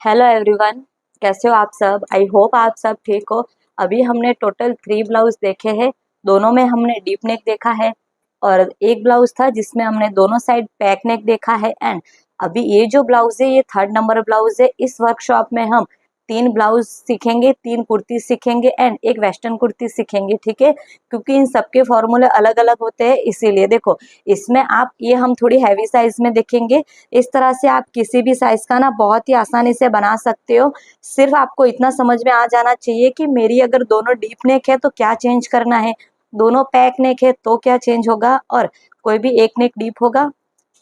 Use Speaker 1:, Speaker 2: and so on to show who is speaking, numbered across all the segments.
Speaker 1: Hello everyone. कैसे हो आप सब? आई होप आप सब ठीक हो। अभी हमने टोटल 3 ब्लाउज देखे हैं। दोनों में हमने डीप नेक देखा है और एक ब्लाउज था जिसमें हमने दोनों साइड पैक नेक देखा है। एंड अभी ये जो ब्लाउज है ये 3rd नंबर ब्लाउज है। इस वर्कशॉप में हम 3 ब्लाउज सीखेंगे, 3 कुर्ती सीखेंगे एंड एक वेस्टर्न कुर्ती सीखेंगे, ठीक है। क्योंकि इन सबके फॉर्मूले अलग अलग होते हैं, इसीलिए देखो इसमें आप ये हम थोड़ी हैवी साइज में देखेंगे। इस तरह से आप किसी भी साइज का ना बहुत ही आसानी से बना सकते हो। सिर्फ आपको इतना समझ में आ जाना चाहिए कि मेरी अगर दोनों डीप नेक है तो क्या चेंज करना है, दोनों पैक नेक है तो क्या चेंज होगा, और कोई भी एक नेक डीप होगा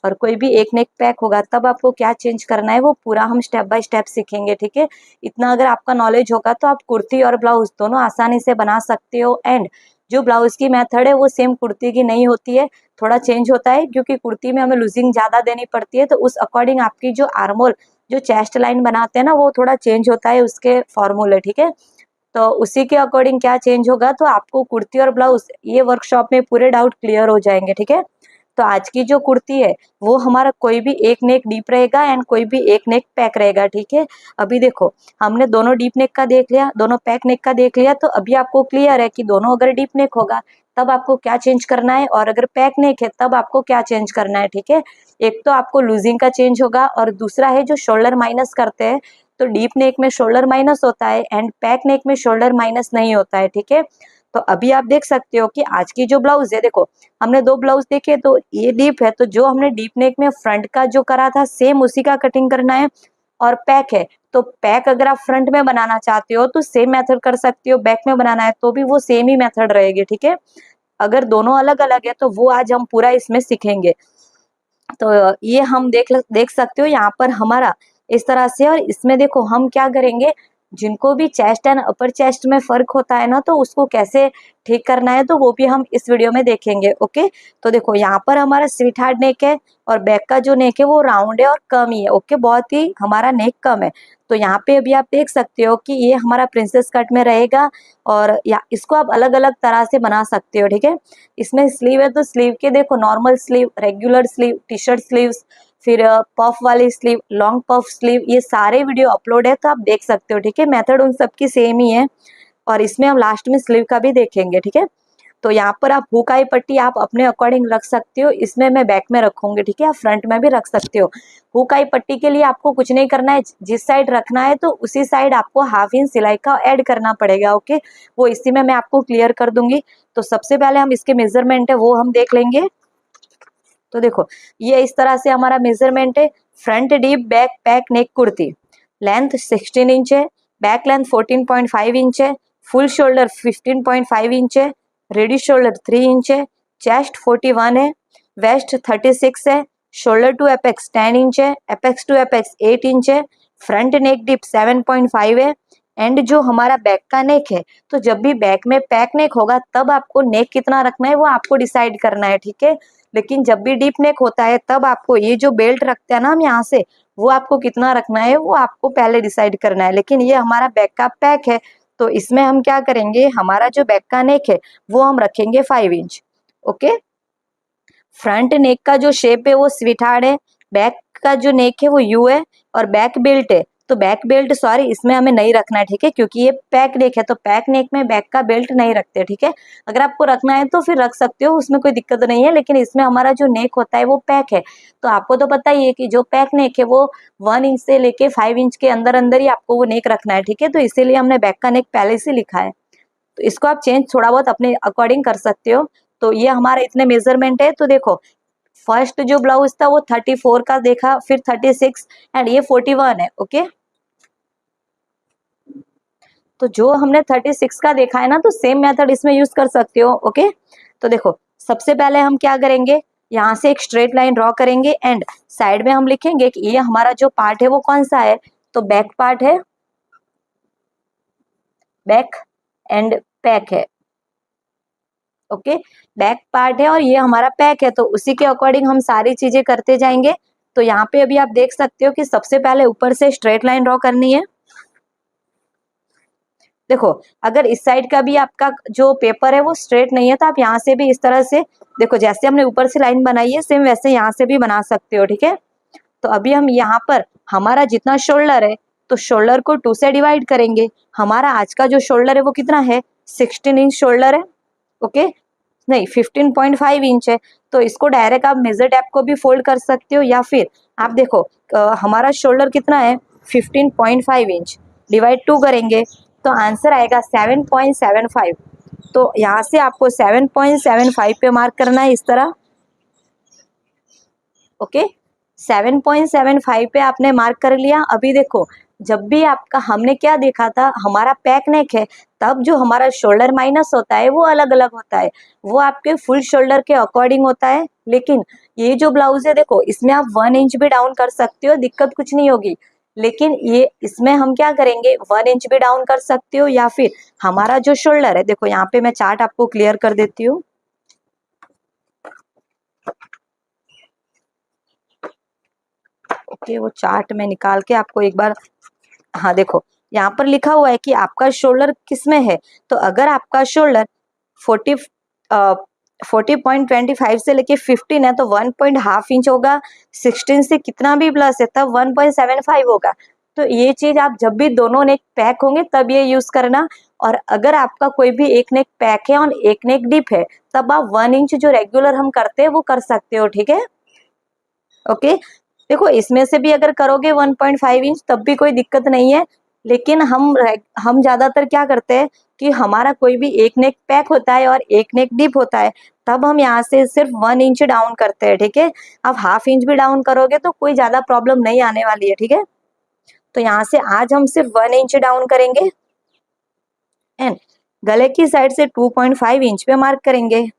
Speaker 1: और कोई भी एक नेक पैक होगा तब आपको क्या चेंज करना है, वो पूरा हम स्टेप बाय स्टेप सीखेंगे, ठीक है। इतना अगर आपका नॉलेज होगा तो आप कुर्ती और ब्लाउज दोनों आसानी से बना सकते हो। एंड जो ब्लाउज की मेथड है वो सेम कुर्ती की नहीं होती है, थोड़ा चेंज होता है, क्योंकि कुर्ती में हमें लूजिंग ज़्यादा देनी पड़ती है, तो उस अकॉर्डिंग आपकी जो आर्मोल जो चेस्ट लाइन बनाते हैं ना वो थोड़ा चेंज होता है उसके फॉर्मूले, ठीक है। तो उसी के अकॉर्डिंग क्या चेंज होगा तो आपको कुर्ती और ब्लाउज ये वर्कशॉप में पूरे डाउट क्लियर हो जाएंगे, ठीक है। तो आज की जो कुर्ती है वो हमारा कोई भी एक नेक डीप रहेगा एंड कोई भी एक नेक पैक रहेगा, ठीक है। अभी देखो हमने दोनों डीप नेक का देख लिया, दोनों पैक नेक का देख लिया, तो अभी आपको क्लियर है कि दोनों अगर डीप नेक होगा तब आपको क्या चेंज करना है और अगर पैक नेक है तब आपको क्या चेंज करना है, ठीक है। एक तो आपको लूजिंग का चेंज होगा और दूसरा है जो शोल्डर माइनस करते हैं, तो डीप नेक में शोल्डर माइनस होता है एंड पैक नेक में शोल्डर माइनस नहीं होता है, ठीक है। तो अभी आप देख सकते हो कि आज की जो ब्लाउज है, देखो हमने 2 ब्लाउज देखे, तो ये डीप है तो जो हमने डीप नेक में फ्रंट का जो करा था सेम उसी का कटिंग करना है, और पैक है तो पैक अगर आप फ्रंट में बनाना चाहते हो तो सेम मेथड कर सकते हो, बैक में बनाना है तो भी वो सेम ही मेथड रहेगी, ठीक है। अगर दोनों अलग अलग है तो वो आज हम पूरा इसमें सीखेंगे। तो ये हम देख सकते हो यहाँ पर हमारा इस तरह से। और इसमें देखो हम क्या करेंगे, जिनको भी चेस्ट एंड अपर चेस्ट में फर्क होता है ना तो उसको कैसे ठीक करना है तो वो भी हम इस वीडियो में देखेंगे, ओके। तो देखो यहाँ पर हमारा स्वीट हार्ट नेक है और बैक का जो नेक है वो राउंड है और कम ही है, ओके, बहुत ही हमारा नेक कम है। तो यहाँ पे अभी आप देख सकते हो कि ये हमारा प्रिंसेस कट में रहेगा और या इसको आप अलग अलग तरह से बना सकते हो, ठीक है। इसमें स्लीव है तो स्लीव के देखो normal sleeve, regular sleeve, T shirt sleeves, फिर पफ वाली स्लीव, लॉन्ग पफ स्लीव, ये सारे वीडियो अपलोड है तो आप देख सकते हो, ठीक है। मेथड उन सबकी सेम ही है और इसमें हम लास्ट में स्लीव का भी देखेंगे, ठीक है। तो यहाँ पर आप हुकाई पट्टी आप अपने अकॉर्डिंग रख सकते हो, इसमें मैं बैक में रखूंगी, ठीक है, आप फ्रंट में भी रख सकते हो। हुकाई पट्टी के लिए आपको कुछ नहीं करना है, जिस साइड रखना है तो उसी साइड आपको ½ इंच सिलाई का ऐड करना पड़ेगा, ओके। वो इसी में मैं आपको क्लियर कर दूंगी। तो सबसे पहले हम इसके मेजरमेंट है वो हम देख लेंगे। तो देखो ये इस तरह से हमारा मेजरमेंट है। फ्रंट डीप बैक पैक नेक कुर्ती, लेंथ 16 इंच है, बैक लेंथ 14.5 इंच है, फुल शोल्डर 15.5 इंच है, रेडी शोल्डर 3 इंच है, चेस्ट 41 है, वेस्ट 36 है, शोल्डर टू एपेक्स 10 इंच है, एपेक्स टू एपेक्स 8 इंच है, फ्रंट नेक डिप 7.5 है। एंड जो हमारा बैक का नेक है, तो जब भी बैक में पैक नेक होगा तब आपको नेक कितना रखना है वो आपको डिसाइड करना है, ठीक है। लेकिन जब भी डीप नेक होता है तब आपको ये जो बेल्ट रखते हैं ना हम यहाँ से, वो आपको कितना रखना है वो आपको पहले डिसाइड करना है। लेकिन ये हमारा बैक का पैक है तो इसमें हम क्या करेंगे, हमारा जो बैक का नेक है वो हम रखेंगे 5 इंच, ओके। फ्रंट नेक का जो शेप है वो स्वीट हार्ट है, बैक का जो नेक है वो यू है, और बैक बेल्ट है तो बैक बेल्ट सॉरी इसमें हमें नहीं रखना है, ठीक है, क्योंकि ये पैक नेक है तो पैक नेक में बैक का बेल्ट नहीं रखते, ठीक है। अगर आपको रखना है तो फिर रख सकते हो, उसमें कोई दिक्कत नहीं है, लेकिन इसमें हमारा जो नेक होता है वो पैक है। तो आपको तो पता ही है कि जो पैक नेक है वो 1 इंच से लेके 5 इंच के अंदर अंदर ही आपको वो नेक रखना है, ठीक है। तो इसीलिए हमने बैक का नेक पहले से लिखा है, तो इसको आप चेंज थोड़ा बहुत अपने अकॉर्डिंग कर सकते हो। तो ये हमारा इतने मेजरमेंट है। तो देखो फर्स्ट जो ब्लाउज था वो 34 का देखा, फिर 36 एंड ये 41 है, ओके। तो जो हमने 36 का देखा है ना तो सेम मेथड इसमें यूज कर सकते हो, ओके। तो देखो सबसे पहले हम क्या करेंगे, यहाँ से एक स्ट्रेट लाइन ड्रॉ करेंगे एंड साइड में हम लिखेंगे कि ये हमारा जो पार्ट है वो कौन सा है, तो बैक पार्ट है, बैक एंड पैक है, ओके। बैक पार्ट है और ये हमारा पैक है, तो उसी के अकॉर्डिंग हम सारी चीजें करते जाएंगे। तो यहाँ पे अभी आप देख सकते हो कि सबसे पहले ऊपर से स्ट्रेट लाइन ड्रॉ करनी है। देखो अगर इस साइड का भी आपका जो पेपर है वो स्ट्रेट नहीं है तो आप यहाँ से भी इस तरह से, देखो जैसे हमने ऊपर से लाइन बनाई है सेम वैसे यहाँ से भी बना सकते हो, ठीक है। तो अभी हम यहाँ पर हमारा जितना शोल्डर है तो शोल्डर को 2 से डिवाइड करेंगे। हमारा आज का जो शोल्डर है वो कितना है, 16 इंच शोल्डर है। ओके, नहीं 15.5 इंच है। तो इसको डायरेक्ट आप मेजर टैप को भी फोल्ड कर सकते हो, या फिर आप देखो हमारा शोल्डर कितना है 15.5 इंच, डिवाइड 2 करेंगे तो आंसर आएगा 7.75। तो यहाँ से आपको 7.75 पे मार्क करना है इस तरह। ओके, 7.75 पे आपने मार्क कर लिया। अभी देखो, जब भी आपका हमने क्या देखा था, हमारा पैक नेक है, तब जो हमारा शोल्डर माइनस होता है वो अलग अलग होता है, वो आपके फुल शोल्डर के अकॉर्डिंग होता है। लेकिन ये जो ब्लाउज है देखो, इसमें आप 1 इंच भी डाउन कर सकते हो, दिक्कत कुछ नहीं होगी। लेकिन ये इसमें हम क्या करेंगे, 1 इंच भी डाउन कर सकते हो, या फिर हमारा जो शोल्डर है, देखो यहाँ पे मैं चार्ट आपको क्लियर कर देती हूँ। ओके, वो चार्ट में निकाल के आपको एक बार, हाँ देखो यहाँ पर लिखा हुआ है कि आपका शोल्डर किस में है। तो अगर आपका शोल्डर 40.25 से लेके 15 है तो 1.5 इंच होगा। 16 से कितना भी प्लस है तब 1.75 होगा। तो ये चीज आप जब भी दोनों नेक पैक होंगे तब ये यूज करना। और अगर आपका कोई भी एक नेक पैक है और एक नेक डीप है, तब आप 1 इंच जो रेगुलर हम करते हैं वो कर सकते हो, ठीक है। ओके, देखो इसमें से भी अगर करोगे 1.5 इंच तब भी कोई दिक्कत नहीं है। लेकिन हम ज्यादातर क्या करते हैं कि हमारा कोई भी एक नेक पैक होता है और एक नेक डीप होता है, तब हम यहाँ से सिर्फ 1 इंच डाउन करते हैं, ठीक है। अब हाफ इंच भी डाउन करोगे तो कोई ज्यादा प्रॉब्लम नहीं आने वाली है, ठीक है। तो यहाँ से आज हम सिर्फ 1 इंच डाउन करेंगे एंड गले की साइड से 2.5 इंच पे मार्क करेंगे।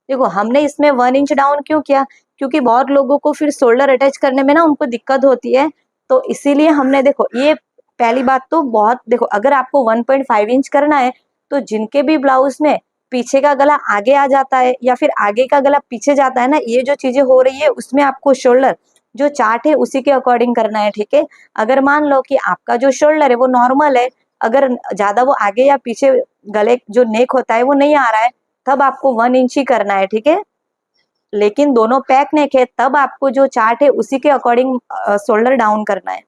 Speaker 1: देखो हमने इसमें 1 इंच डाउन क्यों किया, क्योंकि बहुत लोगों को फिर शोल्डर अटैच करने में ना उनको दिक्कत होती है, तो इसीलिए हमने, देखो ये पहली बात तो बहुत, देखो अगर आपको 1.5 इंच करना है तो जिनके भी ब्लाउज में पीछे का गला आगे आ जाता है या फिर आगे का गला पीछे जाता है ना, ये जो चीजें हो रही है उसमें आपको शोल्डर जो चार्ट है उसी के अकॉर्डिंग करना है, ठीक है। अगर मान लो कि आपका जो शोल्डर है वो नॉर्मल है, अगर ज्यादा वो आगे या पीछे गले जो नेक होता है वो नहीं आ रहा है, तब आपको 1 इंच ही करना है, ठीक है। लेकिन दोनों पैक नेक है तब आपको जो चार्ट है उसी के अकॉर्डिंग शोल्डर डाउन करना है।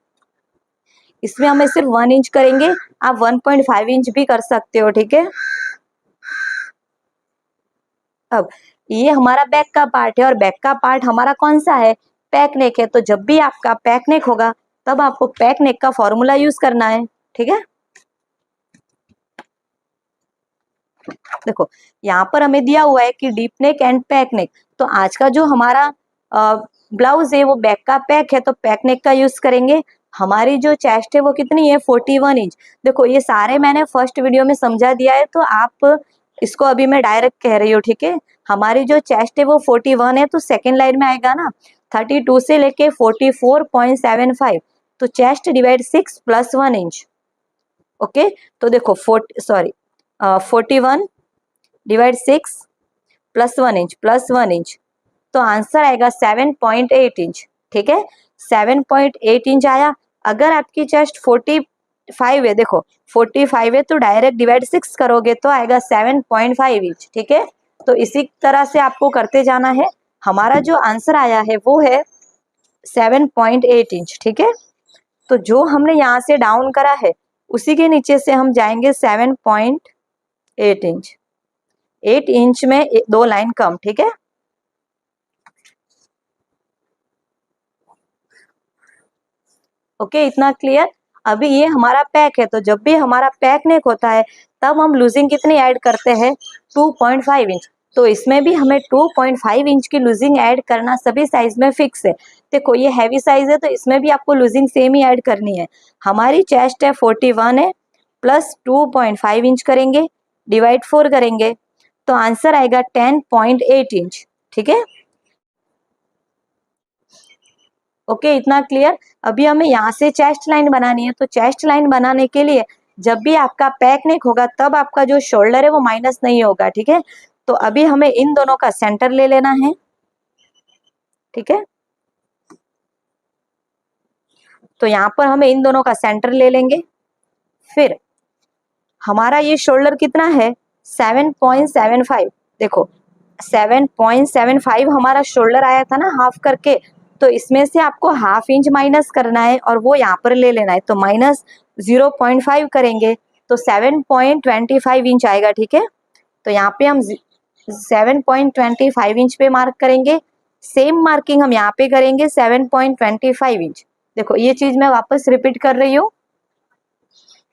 Speaker 1: इसमें हमें सिर्फ 1 इंच करेंगे, आप 1.5 इंच भी कर सकते हो, ठीक है। अब ये हमारा बैक का पार्ट है और बैक का पार्ट हमारा कौन सा है, पैक नेक है। तो जब भी आपका पैक नेक होगा तब आपको पैक नेक का फॉर्मूला यूज करना है, ठीक है। देखो यहाँ पर हमें दिया हुआ है कि डीप नेक एंड पैक नेक। तो आज का जो हमारा ब्लाउज है वो बैक का पैक है तो पैक नेक का यूज करेंगे। हमारी जो चेस्ट है वो कितनी है 41 इंच। देखो ये सारे मैंने फर्स्ट वीडियो में समझा दिया है, तो आप इसको अभी मैं डायरेक्ट कह रही हूँ, ठीक है। हमारी जो चेस्ट है वो 41 है, तो सेकेंड लाइन में आएगा ना 32 से लेके 44.75, तो chest divide 6 plus 1 inch. Okay, तो देखो 41 डिवाइड 6 प्लस 1 इंच, तो आंसर आएगा 7.8 इंच, ठीक है। 7.8 इंच आया। अगर आपकी चेस्ट 45 है, देखो 45 है तो डायरेक्ट डिवाइड 6 करोगे तो आएगा 7.5 इंच, ठीक है। तो इसी तरह से आपको करते जाना है। हमारा जो आंसर आया है वो है 7.8 इंच, ठीक है। तो जो हमने यहाँ से डाउन करा है उसी के नीचे से हम जाएंगे 7.8 इंच। 8 इंच में 2 लाइन कम, ठीक है। ओके, इतना क्लियर। अभी ये हमारा पैक है, तो जब भी हमारा पैक नेक होता है तब हम लूजिंग कितनी ऐड करते हैं 2.5 इंच। तो इसमें भी हमें 2.5 इंच की लूजिंग ऐड करना सभी साइज में फिक्स है। देखो ये हैवी साइज है तो इसमें भी आपको लूजिंग सेम ही ऐड करनी है। हमारी चेस्ट है 41 है, प्लस 2.5 इंच करेंगे, डिवाइड 4 करेंगे, तो आंसर आएगा 10.8 इंच, ठीक है। ओके, इतना क्लियर। अभी हमें यहाँ से चेस्ट लाइन बनानी है, तो चेस्ट लाइन बनाने के लिए जब भी आपका पैक नेक होगा तब आपका जो शोल्डर है वो माइनस नहीं होगा, ठीक है। तो अभी हमें इन दोनों का सेंटर ले लेना है, ठीक है। तो यहाँ पर हमें इन दोनों का सेंटर ले लेंगे। फिर हमारा ये शोल्डर कितना है 7.75। देखो 7.75 हमारा शोल्डर आया था ना हाफ करके, तो इसमें से आपको हाफ इंच माइनस करना है और वो यहाँ पर ले लेना है, तो माइनस 0.5 करेंगे तो 7.25 इंच आएगा, ठीक है। तो यहाँ पे हम 7.25 इंच पे मार्क करेंगे। सेम मार्किंग हम यहाँ पे करेंगे 7.25 इंच। देखो ये चीज मैं वापस रिपीट कर रही हूँ।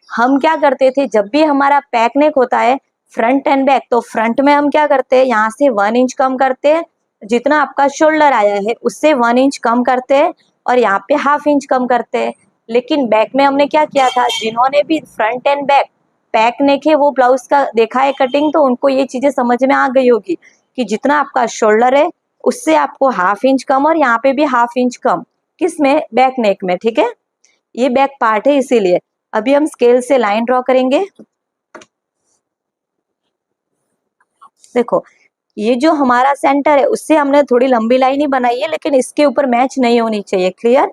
Speaker 1: हम क्या करते थे, जब भी हमारा पैक नेक होता है फ्रंट एंड बैक, तो फ्रंट में हम क्या करते हैं, यहाँ से 1 इंच कम करते हैं, जितना आपका शोल्डर आया है उससे 1 इंच कम करते हैं और यहाँ पे हाफ इंच कम करते हैं। लेकिन बैक में हमने क्या किया था, जिन्होंने भी फ्रंट एंड बैक पैक नेक है वो ब्लाउज का देखा है कटिंग, तो उनको ये चीजें समझ में आ गई होगी कि जितना आपका शोल्डर है उससे आपको हाफ इंच कम और यहाँ पे भी हाफ इंच कम, किसमें, बैक नेक में, ठीक है। ये बैक पार्ट है इसीलिए। अभी हम स्केल से लाइन ड्रॉ करेंगे। देखो ये जो हमारा सेंटर है उससे हमने थोड़ी लंबी लाइन ही बनाई है, लेकिन इसके ऊपर मैच नहीं होनी चाहिए, क्लियर।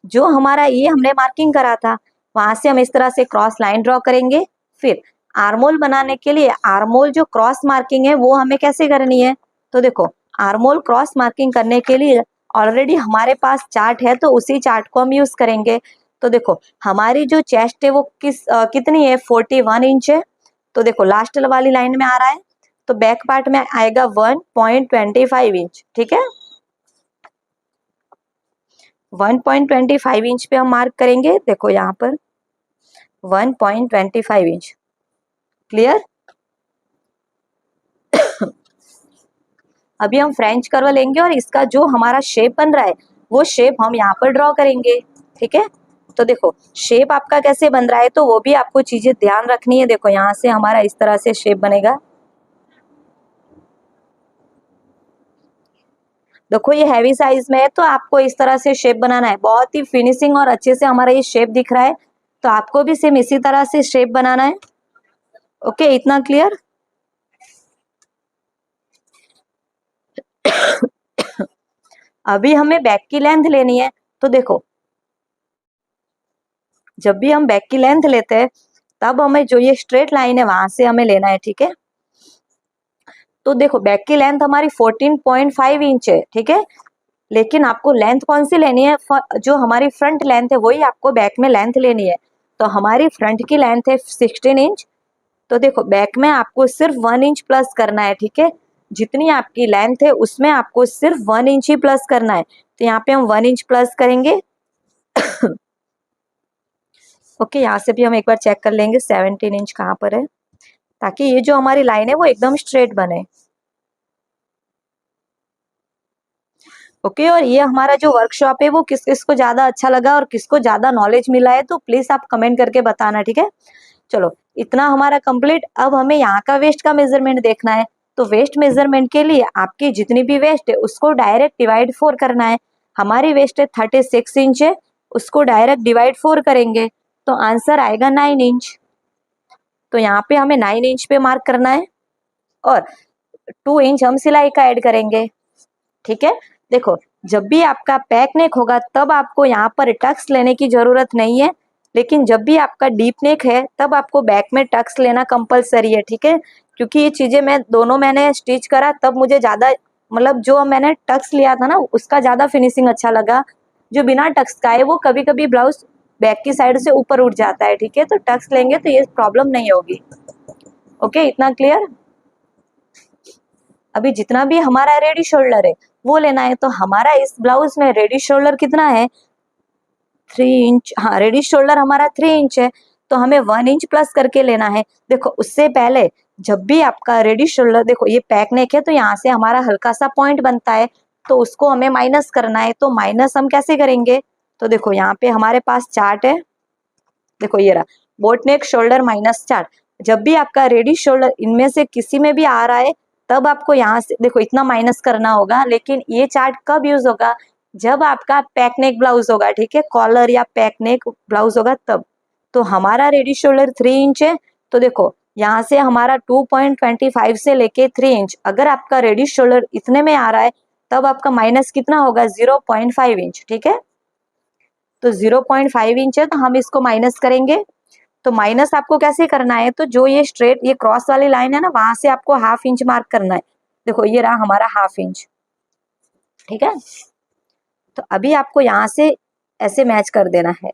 Speaker 1: जो हमारा ये हमने मार्किंग करा था वहां से हम इस तरह से क्रॉस लाइन ड्रॉ करेंगे। फिर आर्मोल बनाने के लिए आर्मोल जो क्रॉस मार्किंग है वो हमें कैसे करनी है, तो देखो आर्मोल क्रॉस मार्किंग करने के लिए ऑलरेडी हमारे पास चार्ट है, तो उसी चार्ट को हम यूज करेंगे। तो देखो हमारी जो चेस्ट है वो कितनी है, 41 इंच है। तो देखो लास्ट वाली लाइन में आ रहा है, तो बैक पार्ट में आएगा 1.25 इंच, ठीक है। 1.25 इंच पे हम मार्क करेंगे। देखो यहाँ पर 1.25 इंच, क्लियर। अभी हम फ्रेंच कर्व लेंगे और इसका जो हमारा शेप बन रहा है वो शेप हम यहाँ पर ड्रॉ करेंगे, ठीक है। तो देखो शेप आपका कैसे बन रहा है, तो वो भी आपको चीजें ध्यान रखनी है। देखो यहाँ से हमारा इस तरह से शेप बनेगा। देखो ये हैवी साइज में है तो आपको इस तरह से शेप बनाना है, बहुत ही फिनिशिंग और अच्छे से हमारा ये शेप दिख रहा है, तो आपको भी सेम इसी तरह से शेप बनाना है। ओके, इतना क्लियर। अभी हमें बैक की लेंथ लेनी है, तो देखो जब भी हम बैक की लेंथ लेते हैं तब हमें जो ये स्ट्रेट लाइन है वहां से हमें लेना है, ठीक है। तो देखो बैक की लेंथ हमारी 14.5 इंच है, ठीक है। लेकिन आपको लेंथ कौन सी लेनी है, जो हमारी फ्रंट लेंथ है वही आपको बैक में लेंथ लेनी है। तो हमारी फ्रंट की लेंथ है 16 इंच। तो देखो बैक में आपको सिर्फ 1 इंच प्लस करना है, ठीक है। जितनी आपकी लेंथ है उसमें आपको सिर्फ 1 इंच ही प्लस करना है, तो यहाँ पे हम 1 इंच प्लस करेंगे। ओके, यहाँ से भी हम एक बार चेक कर लेंगे 17 इंच कहाँ पर है, ताकि ये जो हमारी लाइन है वो एकदम स्ट्रेट बने। ओके, और ये हमारा जो वर्कशॉप है वो किस किस को ज्यादा अच्छा लगा और किसको ज्यादा नॉलेज मिला है, तो प्लीज आप कमेंट करके बताना, ठीक है। चलो इतना हमारा कंप्लीट। अब हमें यहाँ का वेस्ट का मेजरमेंट देखना है। तो वेस्ट मेजरमेंट के लिए आपकी जितनी भी वेस्ट है उसको डायरेक्ट डिवाइड 4 करना है। हमारी वेस्ट है 36 इंच है, उसको डायरेक्ट डिवाइड 4 करेंगे तो आंसर आएगा 9 इंच। तो यहाँ पे हमें 9 इंच पे मार्क करना है और 2 इंच हम सिलाई का ऐड करेंगे, ठीक है। देखो जब भी आपका पैक नेक होगा तब आपको यहाँ पर टक्स लेने की जरूरत नहीं है, लेकिन जब भी आपका डीप नेक है तब आपको बैक में टक्स लेना कंपलसरी है, ठीक है। क्योंकि ये चीजें मैं दोनों मैंने स्टिच करा तब मुझे ज्यादा, मतलब जो मैंने टक्स लिया था ना उसका ज्यादा फिनिशिंग अच्छा लगा। जो बिना टक्स का है वो कभी कभी ब्लाउज बैक की साइड से ऊपर उठ जाता है, ठीक है। तो टक्स लेंगे तो ये प्रॉब्लम नहीं होगी। ओके, इतना क्लियर। अभी जितना भी हमारा रेडी शोल्डर है वो लेना है। तो हमारा इस ब्लाउज में रेडी शोल्डर कितना है, 3 इंच। हाँ, रेडी शोल्डर हमारा 3 इंच है, तो हमें 1 इंच प्लस करके लेना है। देखो उससे पहले जब भी आपका रेडी शोल्डर, देखो ये पैक नेक है तो यहाँ से हमारा हल्का सा पॉइंट बनता है, तो उसको हमें माइनस करना है। तो माइनस हम कैसे करेंगे, तो देखो यहाँ पे हमारे पास चार्ट है। देखो ये रहा, बोट नेक शोल्डर माइनस चार्ट। जब भी आपका रेडी शोल्डर इनमें से किसी में भी आ रहा है तब आपको यहाँ से देखो इतना माइनस करना होगा। लेकिन ये चार्ट कब यूज होगा, जब आपका पैक नेक ब्लाउज होगा, ठीक है, कॉलर या पैक नेक ब्लाउज होगा तब। तो हमारा रेडी शोल्डर 3 इंच है, तो देखो यहाँ से हमारा 2.25 से लेके 3 इंच, अगर आपका रेडी शोल्डर इतने में आ रहा है तब आपका माइनस कितना होगा, 0.5 इंच, ठीक है। तो 0.5 इंच है तो हम इसको माइनस करेंगे। तो माइनस आपको कैसे करना है, तो जो ये स्ट्रेट ये क्रॉस वाली लाइन है ना वहां से आपको हाफ इंच मार्क करना है। देखो ये रहा हमारा हाफ इंच, ठीक है। तो अभी आपको यहाँ से ऐसे मैच कर देना है,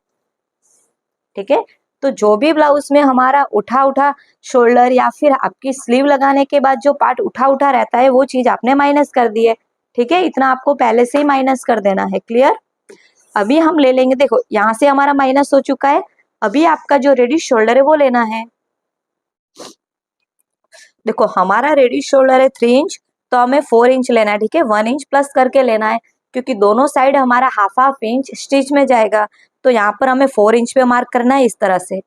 Speaker 1: ठीक है। तो जो भी ब्लाउज में हमारा उठा उठा शोल्डर या फिर आपकी स्लीव लगाने के बाद जो पार्ट उठा उठा रहता है वो चीज आपने माइनस कर दी है, ठीक है। इतना आपको पहले से ही माइनस कर देना है, क्लियर। अभी हम ले लेंगे, देखो यहाँ से हमारा माइनस हो चुका है। अभी आपका जो रेडी शोल्डर है वो लेना है। देखो हमारा रेडी शोल्डर है 3 इंच, तो हमें 4 इंच लेना है, ठीक है। 1 इंच प्लस करके लेना है क्योंकि दोनों साइड हमारा हाफ हाफ इंच स्टिच में जाएगा। तो यहाँ पर हमें 4 इंच पे मार्क करना है इस तरह से,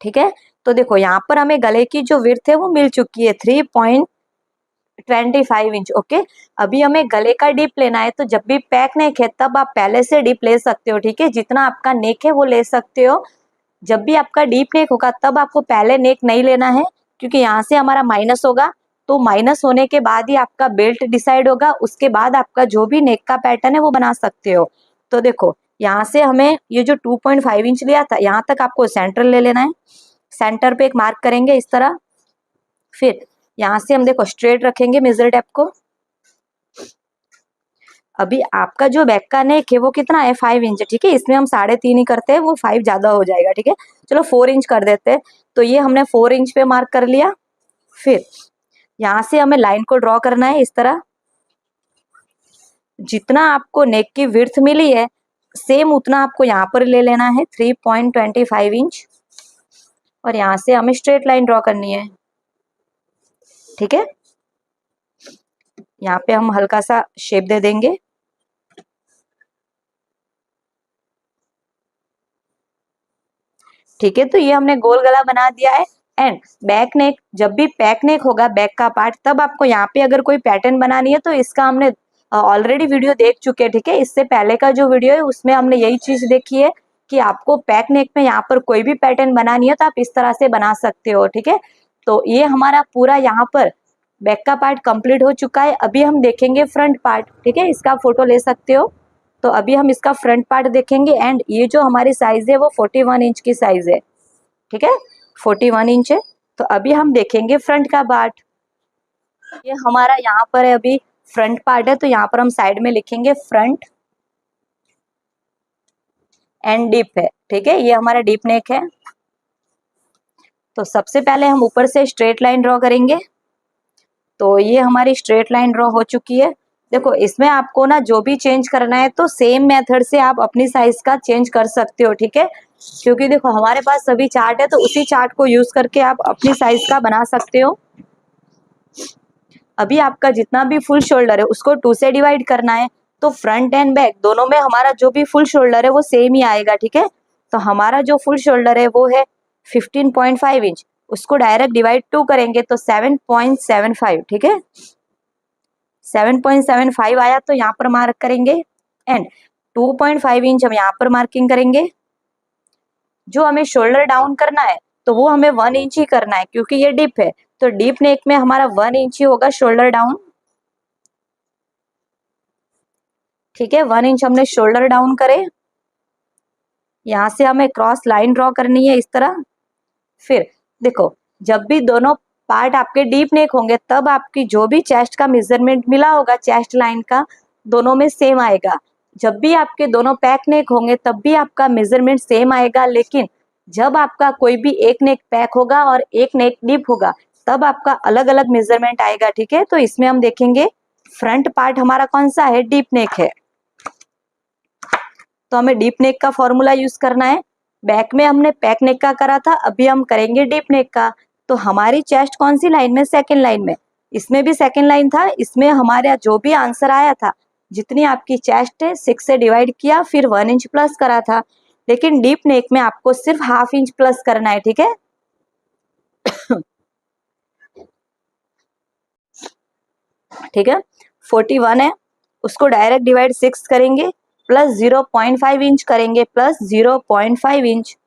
Speaker 1: ठीक है। तो देखो यहाँ पर हमें गले की जो विड्थ है वो मिल चुकी है 3.25 इंच, ओके। अभी हमें गले का डीप लेना है, तो जब भी पैक नेक है तब आप पहले से डीप ले सकते हो, ठीक है। जितना आपका नेक है वो ले सकते हो। जब भी आपका डीप नेक होगा तब आपको पहले नेक नहीं लेना है क्योंकि यहाँ से हमारा माइनस होगा। तो माइनस होने के बाद ही आपका बेल्ट डिसाइड होगा, उसके बाद आपका जो भी नेक का पैटर्न है वो बना सकते हो। तो देखो यहाँ से हमें ये जो 2.5 इंच लिया था यहाँ तक आपको सेंटर ले लेना है। सेंटर पे एक मार्क करेंगे इस तरह। फिर यहाँ से हम देखो स्ट्रेट रखेंगे मेजर टेप को। अभी आपका जो बैक का नेक है वो कितना है 5 इंच, ठीक है। इसमें हम 3.5 ही करते हैं, वो 5 ज्यादा हो जाएगा, ठीक है। चलो 4 इंच कर देते हैं। तो ये हमने 4 इंच पे मार्क कर लिया। फिर यहाँ से हमें लाइन को ड्रॉ करना है इस तरह। जितना आपको नेक की विड्थ मिली है सेम उतना आपको यहाँ पर ले लेना है 3.25 इंच, और यहाँ से हमें स्ट्रेट लाइन ड्रॉ करनी है, ठीक है। यहाँ पे हम हल्का सा शेप दे देंगे, ठीक है। तो ये हमने गोल गला बना दिया है। एंड बैक नेक, जब भी बैक नेक होगा बैक का पार्ट, तब आपको यहाँ पे अगर कोई पैटर्न बनानी है तो इसका हमने ऑलरेडी वीडियो देख चुके हैं, ठीक है। इससे पहले का जो वीडियो है उसमें हमने यही चीज देखी है कि आपको बैक नेक में यहाँ पर कोई भी पैटर्न बनानी है तो आप इस तरह से बना सकते हो, ठीक है। तो ये हमारा पूरा यहाँ पर बैक का पार्ट कंप्लीट हो चुका है। अभी हम देखेंगे फ्रंट पार्ट, ठीक है। इसका फोटो ले सकते हो। तो अभी हम इसका फ्रंट पार्ट देखेंगे। एंड ये जो हमारी साइज है वो 41 इंच की साइज है, ठीक है। 41 इंच है। तो अभी हम देखेंगे फ्रंट का पार्ट। ये हमारा यहाँ पर है अभी फ्रंट पार्ट है, तो यहाँ पर हम साइड में लिखेंगे फ्रंट एंड डीप है, ठीक है। ये हमारा डीप नेक है। तो सबसे पहले हम ऊपर से स्ट्रेट लाइन ड्रॉ करेंगे। तो ये हमारी स्ट्रेट लाइन ड्रॉ हो चुकी है। देखो इसमें आपको ना जो भी चेंज करना है तो सेम मेथड से आप अपनी साइज का चेंज कर सकते हो, ठीक है। क्योंकि देखो हमारे पास सभी चार्ट है, तो उसी चार्ट को यूज करके आप अपनी साइज का बना सकते हो। अभी आपका जितना भी फुल शोल्डर है उसको 2 से डिवाइड करना है। तो फ्रंट एंड बैक दोनों में हमारा जो भी फुल शोल्डर है वो सेम ही आएगा, ठीक है। तो हमारा जो फुल शोल्डर है वो है 15.5 इंच, उसको डायरेक्ट डिवाइड 2 करेंगे तो 7.75, ठीक है। 7.75 आया तो यहाँ पर मार्क करेंगे। एंड 2.5 इंच हम यहाँ पर मार्किंग करेंगे। जो हमें शोल्डर डाउन करना है तो वो हमें 1 इंच ही करना है क्योंकि ये डीप है। तो डीप नेक में हमारा 1 इंच ही होगा शोल्डर डाउन, ठीक है। 1 इंच हमने शोल्डर डाउन करे। यहाँ से हमें क्रॉस लाइन ड्रॉ करनी है इस तरह। फिर देखो जब भी दोनों पार्ट आपके डीप नेक होंगे तब आपकी जो भी चेस्ट का मेजरमेंट मिला होगा चेस्ट लाइन का दोनों में सेम आएगा। जब भी आपके दोनों पैक नेक होंगे तब भी आपका मेजरमेंट सेम आएगा। लेकिन जब आपका कोई भी एक नेक पैक होगा और एक नेक डीप होगा तब आपका अलग अलग मेजरमेंट आएगा, ठीक है। तो इसमें हम देखेंगे फ्रंट पार्ट हमारा कौन सा है, डीप नेक है, तो हमें डीप नेक का फॉर्मूला यूज करना है। बैक में हमने पैक नेक का करा था, अभी हम करेंगे डीप नेक का। तो हमारी चेस्ट कौन सी लाइन में, सेकंड लाइन में। इसमें भी सेकंड लाइन था। इसमें हमारा जो भी आंसर आया था, जितनी आपकी चेस्ट है 6 से डिवाइड किया, फिर 1 इंच प्लस करा था। लेकिन डीप नेक में आपको सिर्फ हाफ इंच प्लस करना है, ठीक है। ठीक है 41 है, उसको डायरेक्ट डिवाइड 6 करेंगे, प्लस 0.5 इंच करेंगे, प्लस 0.5 इंच,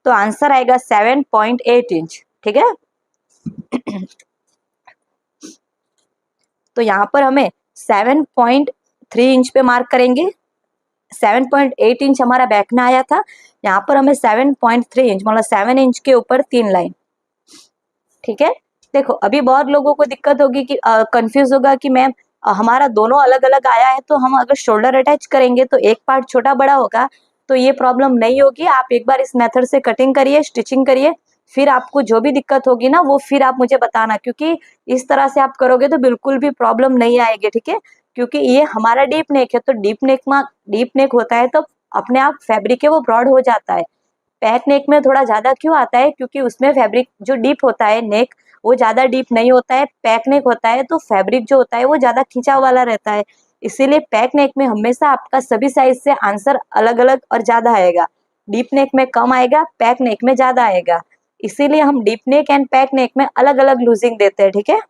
Speaker 1: तो आंसर आएगा 7.8 इंच, ठीक है। तो यहाँ पर हमें 7.3 इंच पे मार्क करेंगे। 7.8 इंच हमारा बैक में आया था, यहाँ पर हमें 7.3 इंच मतलब 7 इंच के ऊपर 3 लाइन, ठीक है। देखो अभी बहुत लोगों को दिक्कत होगी कि कंफ्यूज होगा कि मैम हमारा दोनों अलग अलग आया है, तो हम अगर शोल्डर अटैच करेंगे तो एक पार्ट छोटा बड़ा होगा, तो ये प्रॉब्लम नहीं होगी। आप एक बार इस मेथड से कटिंग करिए, स्टिचिंग करिए, फिर आपको जो भी दिक्कत होगी ना वो फिर आप मुझे बताना, क्योंकि इस तरह से आप करोगे तो बिल्कुल भी प्रॉब्लम नहीं आएगी, ठीक है। क्योंकि ये हमारा डीप नेक है, तो डीप नेक होता है तो अपने आप फैब्रिक है वो ब्रॉड हो जाता है। पैक नेक में थोड़ा ज्यादा क्यों आता है, क्योंकि उसमें फैब्रिक जो डीप होता है नेक वो ज्यादा डीप नहीं होता है। पैक नेक होता है तो फैब्रिक जो होता है वो ज्यादा खिंचाव वाला रहता है, इसीलिए पैक नेक में हमेशा आपका सभी साइज से आंसर अलग अलग और ज्यादा आएगा। डीप नेक में कम आएगा, पैक नेक में ज्यादा आएगा, इसीलिए हम डीप नेक एंड पैक नेक में अलग अलग लूजिंग देते हैं, ठीक है।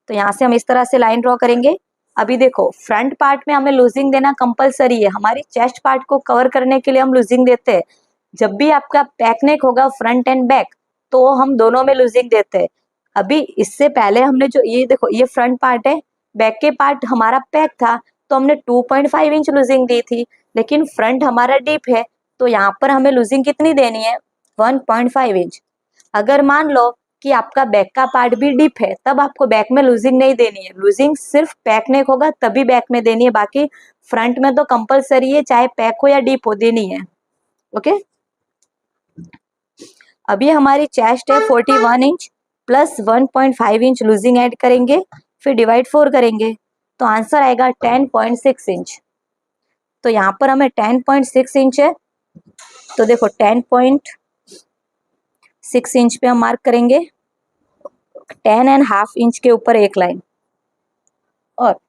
Speaker 1: तो यहाँ से हम इस तरह से लाइन ड्रॉ करेंगे। अभी देखो फ्रंट पार्ट में हमें लूजिंग देना कंपलसरी है, हमारी चेस्ट पार्ट को कवर करने के लिए हम लूजिंग देते हैं। जब भी आपका पैक नेक होगा फ्रंट एंड बैक, तो हम दोनों में लूजिंग देते हैं। अभी इससे पहले हमने जो ये देखो ये फ्रंट पार्ट है, बैक के पार्ट हमारा पैक था, तो हमने 2.5 इंच लूजिंग दी थी, लेकिन फ्रंट हमारा डीप है, तो यहाँ पर हमें लूजिंग कितनी देनी है, 1.5 इंच। अगर मान लो कि आपका बैक का पार्ट भी डीप है, तब आपको बैक में लूजिंग नहीं देनी है, लूजिंग सिर्फ पैक नेक होगा तभी बैक में देनी है, बाकी फ्रंट में तो कंपलसरी है, चाहे पैक हो या डीप हो, देनी है। ओके, अभी हमारी चेस्ट है 41 inch plus 1.5 inch losing add करेंगे, फिर डिवाइड 4 करेंगे, तो आंसर आएगा 10.6 इंच। तो यहाँ पर हमें 10.6 इंच है, तो देखो 10.6 इंच पे हम मार्क करेंगे, 10.5 इंच के ऊपर एक लाइन, और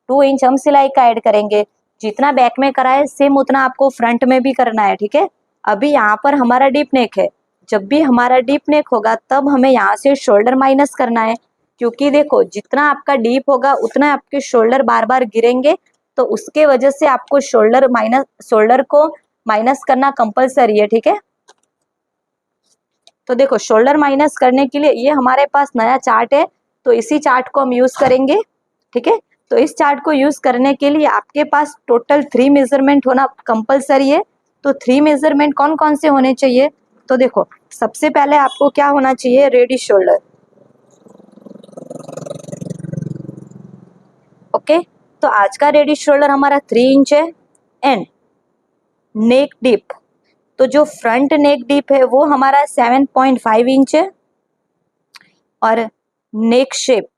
Speaker 1: 2 इंच हम सिलाई का ऐड करेंगे। जितना बैक में करा है सेम उतना आपको फ्रंट में भी करना है, ठीक है। अभी यहाँ पर हमारा डीप नेक है, जब भी हमारा डीप नेक होगा तब हमें यहाँ से शोल्डर माइनस करना है, क्योंकि देखो जितना आपका डीप होगा उतना आपके शोल्डर बार बार गिरेंगे, तो उसके वजह से आपको शोल्डर को माइनस करना कंपलसरी है, ठीक है। तो देखो शोल्डर माइनस करने के लिए ये हमारे पास नया चार्ट है, तो इसी चार्ट को हम यूज करेंगे, ठीक है। तो इस चार्ट को यूज करने के लिए आपके पास टोटल 3 मेजरमेंट होना कंपलसरी है। तो 3 मेजरमेंट कौन कौन से होने चाहिए, तो देखो सबसे पहले आपको क्या होना चाहिए, रेडी शोल्डर। ओके, तो आज का रेडी शोल्डर हमारा 3 इंच है। एंड नेक डीप, तो जो फ्रंट नेक डीप है वो हमारा 7.5 इंच है, और नेक शेप,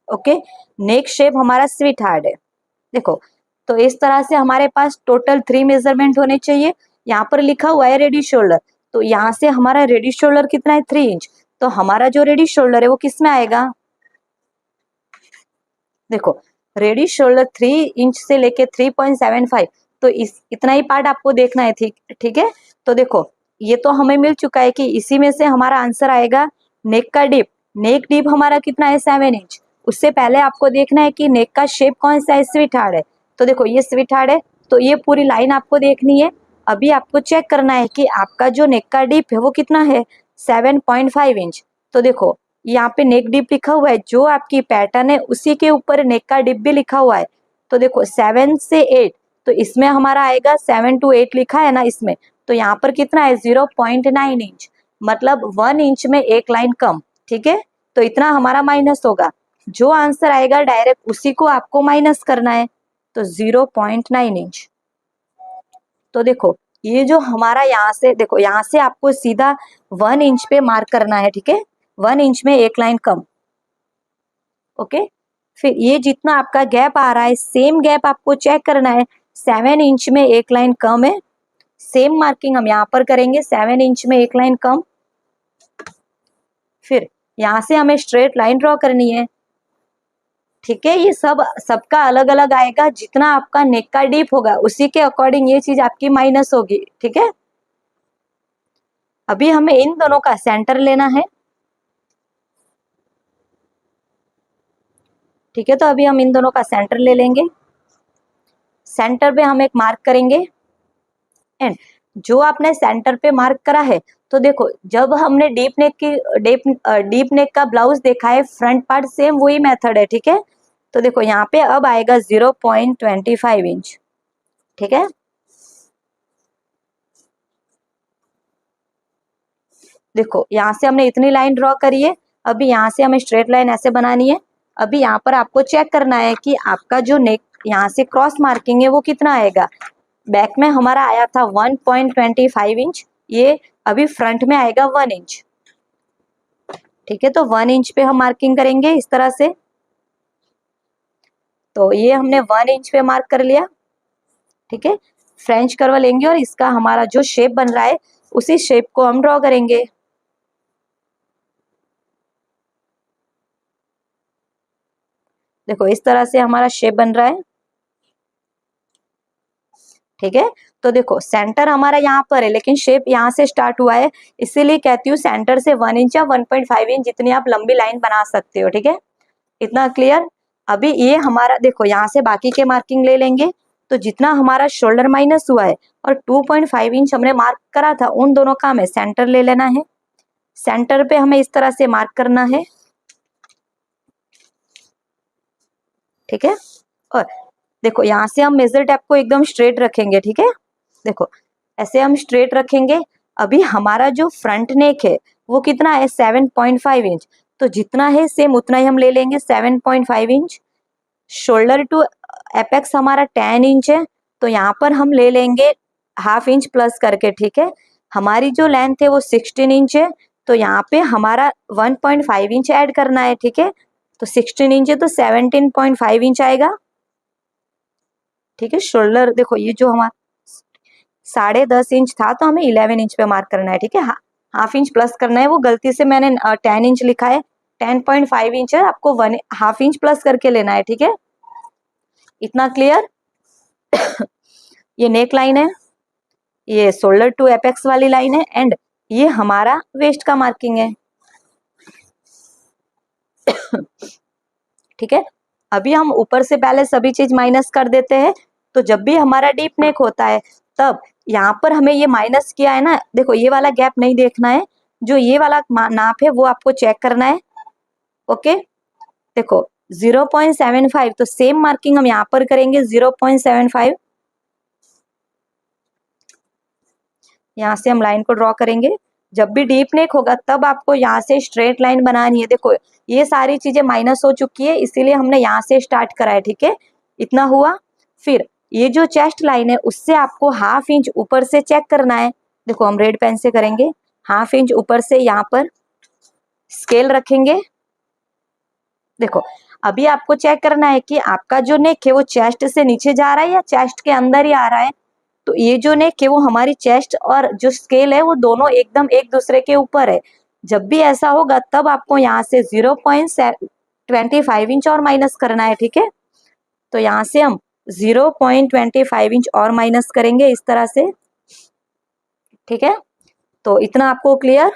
Speaker 1: ओके, नेक शेप हमारा स्वीट हार्ट है। देखो तो इस तरह से हमारे पास टोटल 3 मेजरमेंट होने चाहिए। यहाँ पर लिखा हुआ है रेडी शोल्डर, तो यहाँ से हमारा रेडी शोल्डर कितना है, 3 इंच। तो हमारा जो रेडी शोल्डर है वो किस में आएगा, देखो रेडी शोल्डर 3 इंच से लेके 3.75, तो इतना ही पार्ट आपको देखना है, ठीक है। तो देखो ये तो हमें मिल चुका है कि इसी में से हमारा आंसर आएगा नेक का डिप। नेक डिप हमारा कितना है, 7 इंच। उससे पहले आपको देखना है कि नेक का शेप कौन सा है, स्वीट हार्ट है, तो देखो ये स्वीट हार्ट है, तो ये पूरी लाइन आपको देखनी है। अभी आपको चेक करना है कि आपका जो नेक का डिप है वो कितना है, 7.5 इंच। तो देखो यहाँ पे नेक डिप लिखा हुआ है, जो आपकी पैटर्न है उसी के ऊपर नेक का डिप भी लिखा हुआ है। तो देखो 7 से 8, तो इसमें हमारा आएगा 7 to 8 लिखा है ना इसमें, तो यहाँ पर कितना है, 0.9 इंच, मतलब 1 इंच में एक लाइन कम, ठीक है। तो इतना हमारा माइनस होगा, जो आंसर आएगा डायरेक्ट उसी को आपको माइनस करना है, तो 0.9 इंच। तो देखो ये जो हमारा यहाँ से, देखो यहाँ से आपको सीधा 1 इंच पे मार्क करना है, ठीक है, 1 इंच में एक लाइन कम। ओके, फिर ये जितना आपका गैप आ रहा है सेम गैप आपको चेक करना है, 7 इंच में एक लाइन कम है, सेम मार्किंग हम यहाँ पर करेंगे, 7 इंच में एक लाइन कम। फिर यहाँ से हमें स्ट्रेट लाइन ड्रॉ करनी है, ठीक है। ये सबका अलग अलग आएगा, जितना आपका नेक का डीप होगा उसी के अकॉर्डिंग ये चीज आपकी माइनस होगी, ठीक है। अभी हमें इन दोनों का सेंटर लेना है, ठीक है। तो अभी हम इन दोनों का सेंटर ले लेंगे, सेंटर पे हम एक मार्क करेंगे। एंड जो आपने सेंटर पे मार्क करा है, तो देखो जब हमने डीप नेक का ब्लाउज देखा है, फ्रंट पार्ट सेम वही मेथड है, ठीक है। तो देखो यहाँ पे अब आएगा 0.25 इंच, ठीक है। देखो यहाँ से हमने इतनी लाइन ड्रॉ करी है, अभी यहाँ से हमें स्ट्रेट लाइन ऐसे बनानी है। अभी यहाँ पर आपको चेक करना है कि आपका जो नेक यहाँ से क्रॉस मार्किंग है वो कितना आएगा। बैक में हमारा आया था 1.25 इंच, ये अभी फ्रंट में आएगा 1 इंच। ठीक है, तो 1 इंच पे हम मार्किंग करेंगे इस तरह से। तो ये हमने 1 इंच पे मार्क कर लिया। ठीक है, फ्रेंच कर्व लेंगे और इसका हमारा जो शेप बन रहा है उसी शेप को हम ड्रॉ करेंगे। देखो इस तरह से हमारा शेप बन रहा है। ठीक है, तो देखो सेंटर हमारा यहाँ पर है लेकिन शेप यहाँ से स्टार्ट हुआ है, इसीलिए कहती हूँ सेंटर से 1 इंच या 1.5 इंच जितनी आप लंबी लाइन बना सकते हो। ठीक है, इतना क्लियर। अभी ये हमारा देखो यहाँ से बाकी के मार्किंग ले लेंगे, तो जितना हमारा शोल्डर माइनस हुआ है और 2.5 इंच हमने मार्क करा था उन दोनों का हमें सेंटर ले लेना है। सेंटर पे हमें इस तरह से मार्क करना है। ठीक है, और देखो यहाँ से हम मेजर टेप को एकदम स्ट्रेट रखेंगे। ठीक है, देखो ऐसे हम स्ट्रेट रखेंगे। अभी हमारा जो फ्रंट नेक है वो कितना है 7.5 इंच, तो जितना है सेम उतना ही हम ले लेंगे 7.5 इंच। शोल्डर टू एपेक्स हमारा 10 इंच है, तो यहाँ पर हम ले लेंगे हाफ इंच प्लस करके। ठीक है, हमारी जो लेंथ है वो 16 इंच है, तो यहाँ पे हमारा 1.5 इंच ऐड करना है। ठीक है, तो 16 इंच है तो 17.5 इंच आएगा। ठीक है, शोल्डर देखो ये जो हमारा 10.5 इंच था तो हमें 11 इंच पे मार्क करना है। ठीक है, हाफ इंच प्लस करना है, वो गलती से मैंने 10 इंच लिखा है, 10.5 इंच है, आपको हाफ इंच प्लस करके लेना है। ठीक है, इतना क्लियर। ये नेक लाइन है, ये शोल्डर टू एपेक्स वाली लाइन है, एंड ये हमारा वेस्ट का मार्किंग है। ठीक है, अभी हम ऊपर से पहले सभी चीज माइनस कर देते हैं, तो जब भी हमारा डीप नेक होता है तब यहाँ पर हमें ये माइनस किया है ना, देखो ये वाला गैप नहीं देखना है, जो ये वाला नाप है वो आपको चेक करना है। ओके, देखो 0.75, तो सेम मार्किंग हम यहाँ पर करेंगे 0.75। यहाँ से हम लाइन को ड्रॉ करेंगे। जब भी डीप नेक होगा तब आपको यहाँ से स्ट्रेट लाइन बनानी है। देखो ये सारी चीजें माइनस हो चुकी है, इसीलिए हमने यहाँ से स्टार्ट करा है। ठीक है, इतना हुआ। फिर ये जो चेस्ट लाइन है उससे आपको हाफ इंच ऊपर से चेक करना है। देखो हम रेड पेन से करेंगे, हाफ इंच ऊपर से यहाँ पर स्केल रखेंगे। देखो अभी आपको चेक करना है कि आपका जो नेक है वो चेस्ट से नीचे जा रहा है या चेस्ट के अंदर ही आ रहा है। तो ये जो नेक है वो हमारी चेस्ट और जो स्केल है वो दोनों एकदम एक दूसरे के ऊपर है। जब भी ऐसा होगा तब आपको यहाँ से 0.25 इंच और माइनस करना है। ठीक है, तो यहाँ से हम 0.25 इंच और माइनस करेंगे इस तरह से। ठीक है, तो इतना आपको क्लियर।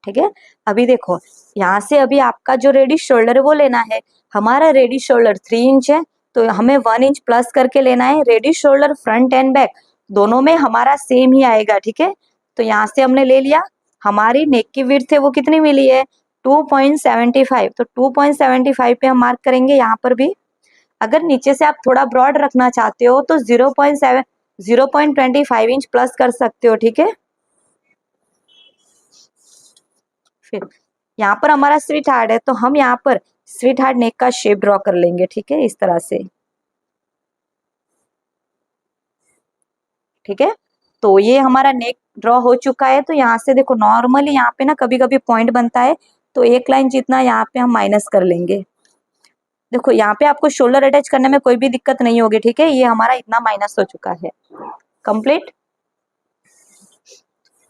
Speaker 1: ठीक है, अभी देखो यहाँ से अभी आपका जो रेडी शोल्डर है वो लेना है। हमारा रेडी शोल्डर 3 इंच है, तो हमें 1 इंच प्लस करके लेना है। Ready shoulder front end back दोनों में हमारा सेम ही आएगा। ठीक है, तो यहाँ से हमने ले लिया। हमारी नेक की विड्थ है वो कितनी मिली है 2.75, तो 2.75 पे हम मार्क करेंगे यहाँ पर भी। अगर नीचे से आप थोड़ा ब्रॉड रखना चाहते हो तो 0.25 इंच प्लस कर सकते हो। ठीक है, फिर यहाँ पर हमारा स्वीट हार्ट है, तो हम यहाँ पर स्वीट हार्ट नेक का शेप ड्रॉ कर लेंगे। ठीक है, इस तरह से। ठीक है, तो ये हमारा नेक ड्रॉ हो चुका है। तो यहाँ से देखो नॉर्मली यहाँ पे ना कभी कभी पॉइंट बनता है, तो एक लाइन जितना यहाँ पे हम माइनस कर लेंगे। देखो यहाँ पे आपको शोल्डर अटैच करने में कोई भी दिक्कत नहीं होगी। ठीक है, ये हमारा इतना माइनस हो चुका है, कंप्लीट।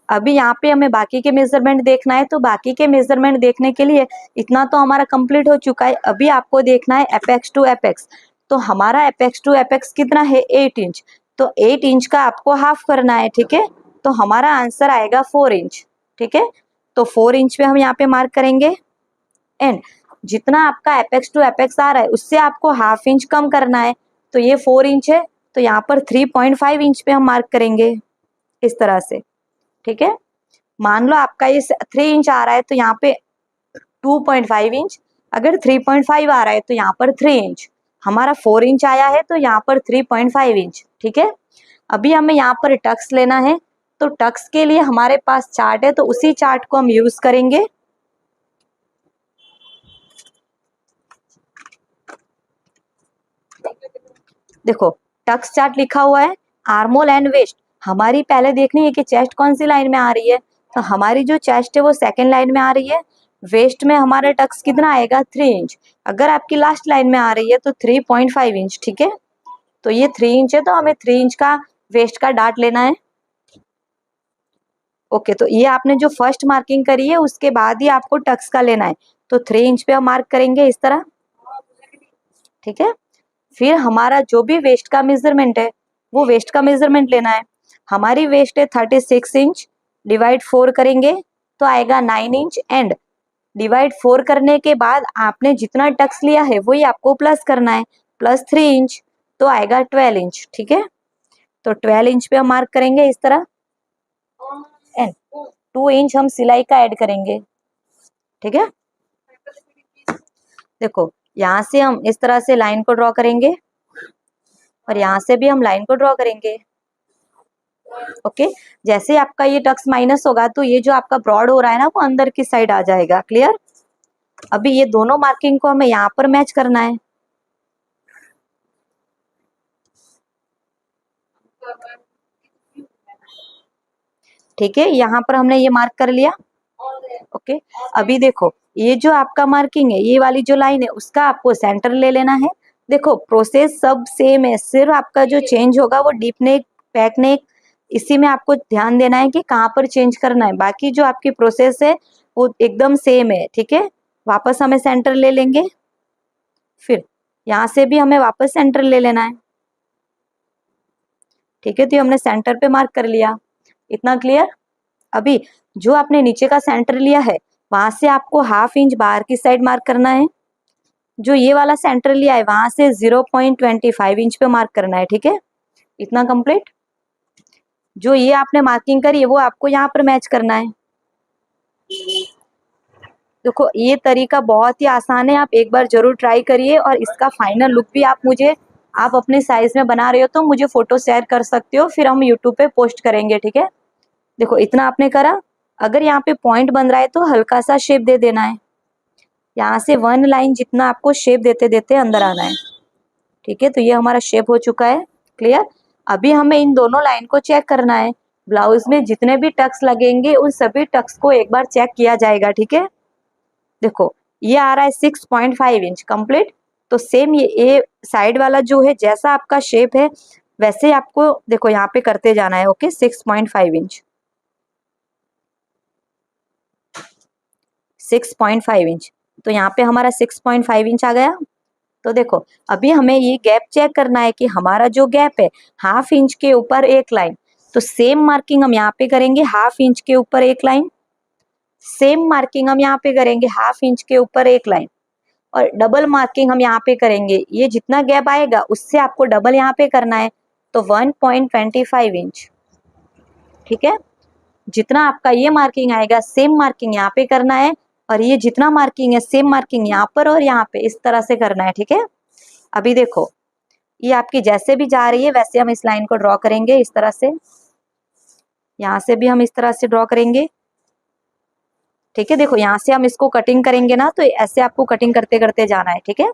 Speaker 1: अभी यहाँ पे हमें बाकी के मेजरमेंट देखना है, तो बाकी के मेजरमेंट देखने के लिए इतना तो हमारा कंप्लीट हो चुका है। अभी आपको देखना है एपेक्स टू एपेक्स। तो हमारा एपेक्स टू एपेक्स कितना है 8 इंच, तो 8 इंच का आपको हाफ करना है। ठीक है, तो हमारा आंसर आएगा 4 इंच। ठीक है, तो 4 इंच पे हम यहाँ पे मार्क करेंगे, एंड जितना आपका एपेक्स टू एपेक्स आ रहा है उससे आपको हाफ इंच कम करना है। तो ये 4 इंच है, तो यहाँ पर 3.5 इंच पे हम मार्क करेंगे इस तरह से। ठीक है, मान लो आपका ये 3 इंच आ रहा है तो यहाँ पे 2.5 इंच, अगर 3.5 आ रहा है तो यहाँ पर 3 इंच, हमारा 4 इंच आया है तो यहाँ पर 3.5 इंच। ठीक है, अभी हमें यहाँ पर टक्स लेना है, तो टक्स के लिए हमारे पास चार्ट है, तो उसी चार्ट को हम यूज करेंगे। देखो टक्स चार्ट लिखा हुआ है, आर्मोल एंड वेस्ट। हमारी पहले देखनी है कि चेस्ट कौन सी लाइन में आ रही है, तो हमारी जो चेस्ट है वो सेकंड लाइन में आ रही है। वेस्ट में हमारा टक्स कितना आएगा, 3 इंच। अगर आपकी लास्ट लाइन में आ रही है तो 3.5 इंच, ठीक है। तो ये 3 इंच है, तो हमें 3 इंच का वेस्ट का डार्ट लेना है। ओके, तो ये आपने जो फर्स्ट मार्किंग करी है उसके बाद ही आपको टक्स का लेना है, तो 3 इंच पे हम मार्क करेंगे इस तरह, ठीक है। फिर हमारा जो भी वेस्ट का मेजरमेंट है वो वेस्ट का मेजरमेंट लेना है। हमारी वेस्ट है 36 इंच, डिवाइड 4 करेंगे तो आएगा 9 इंच, एंड डिवाइड 4 करने के बाद आपने जितना टक्स लिया है वही आपको प्लस करना है, प्लस 3 इंच तो आएगा 12 इंच, ठीक है। तो 12 इंच पे हम मार्क करेंगे इस तरह, एंड 2 इंच हम सिलाई का ऐड करेंगे, ठीक है। देखो यहाँ से हम इस तरह से लाइन को ड्रॉ करेंगे और यहाँ से भी हम लाइन को ड्रॉ करेंगे। ओके, जैसे आपका ये टक्स माइनस होगा तो ये जो आपका ब्रॉड हो रहा है ना वो अंदर की साइड आ जाएगा, क्लियर। अभी ये दोनों मार्किंग को हमें यहाँ पर मैच करना है, ठीक है। यहाँ पर हमने ये मार्क कर लिया। ओके, अभी देखो ये जो आपका मार्किंग है, ये वाली जो लाइन है उसका आपको सेंटर ले लेना है। देखो प्रोसेस सब सेम है, सिर्फ आपका जो चेंज होगा वो डीप नेक, बैक नेक, इसी में आपको ध्यान देना है कि कहाँ पर चेंज करना है। बाकी जो आपकी प्रोसेस है वो एकदम सेम है, ठीक है। वापस हमें सेंटर ले लेंगे, फिर यहाँ से भी हमें वापस सेंटर ले लेना है, ठीक है। तो हमने सेंटर पे मार्क कर लिया, इतना क्लियर। अभी जो आपने नीचे का सेंटर लिया है वहां से आपको हाफ इंच बाहर की साइड मार्क करना है। जो ये वाला सेंटर लिया है वहां से 0.25 इंच पे मार्क करना है, ठीक है। इतना कंप्लीट। जो ये आपने मार्किंग करी है वो आपको यहाँ पर मैच करना है। देखो ये तरीका बहुत ही आसान है, आप एक बार जरूर ट्राई करिए, और इसका फाइनल लुक भी आप अपने साइज में बना रहे हो तो मुझे फोटो शेयर कर सकते हो, फिर हम यूट्यूब पे पोस्ट करेंगे, ठीक है। देखो इतना आपने करा। अगर यहाँ पे पॉइंट बन रहा है तो हल्का सा शेप दे देना है, यहाँ से 1 लाइन जितना आपको शेप देते देते अंदर आना है, ठीक है। तो ये हमारा शेप हो चुका है, क्लियर। अभी हमें इन दोनों लाइन को चेक करना है। ब्लाउज में जितने भी टक्स लगेंगे उन सभी टक्स को एक बार चेक किया जाएगा, ठीक है। देखो ये आ रहा है 6.5 इंच कंप्लीट। तो सेम ये साइड वाला जो है जैसा आपका शेप है वैसे आपको देखो यहाँ पे करते जाना है। Okay, 6.5 inch, 6.5 inch. तो यहाँ पे हमारा 6.5 इंच आ गया। तो देखो अभी हमें ये गैप चेक करना है कि हमारा जो गैप है हाफ इंच के ऊपर एक लाइन, तो सेम मार्किंग हम यहाँ पे करेंगे, हाफ इंच के ऊपर एक लाइन। सेम मार्किंग हम यहाँ पे करेंगे, हाफ इंच के ऊपर एक लाइन, और डबल मार्किंग हम यहाँ पे करेंगे। ये जितना गैप आएगा उससे आपको डबल यहाँ पे करना है, तो 1.25 इंच, ठीक है। जितना आपका ये मार्किंग आएगा सेम मार्किंग यहाँ पे करना है, और ये जितना मार्किंग है सेम मार्किंग यहाँ पर और यहाँ पे इस तरह से करना है, ठीक है। अभी देखो ये आपकी जैसे भी जा रही है वैसे हम इस लाइन को ड्रॉ करेंगे इस तरह से, यहाँ से भी हम इस तरह से ड्रॉ करेंगे, ठीक है। देखो यहाँ से हम इसको कटिंग करेंगे ना, तो ऐसे आपको कटिंग करते करते जाना है, ठीक है।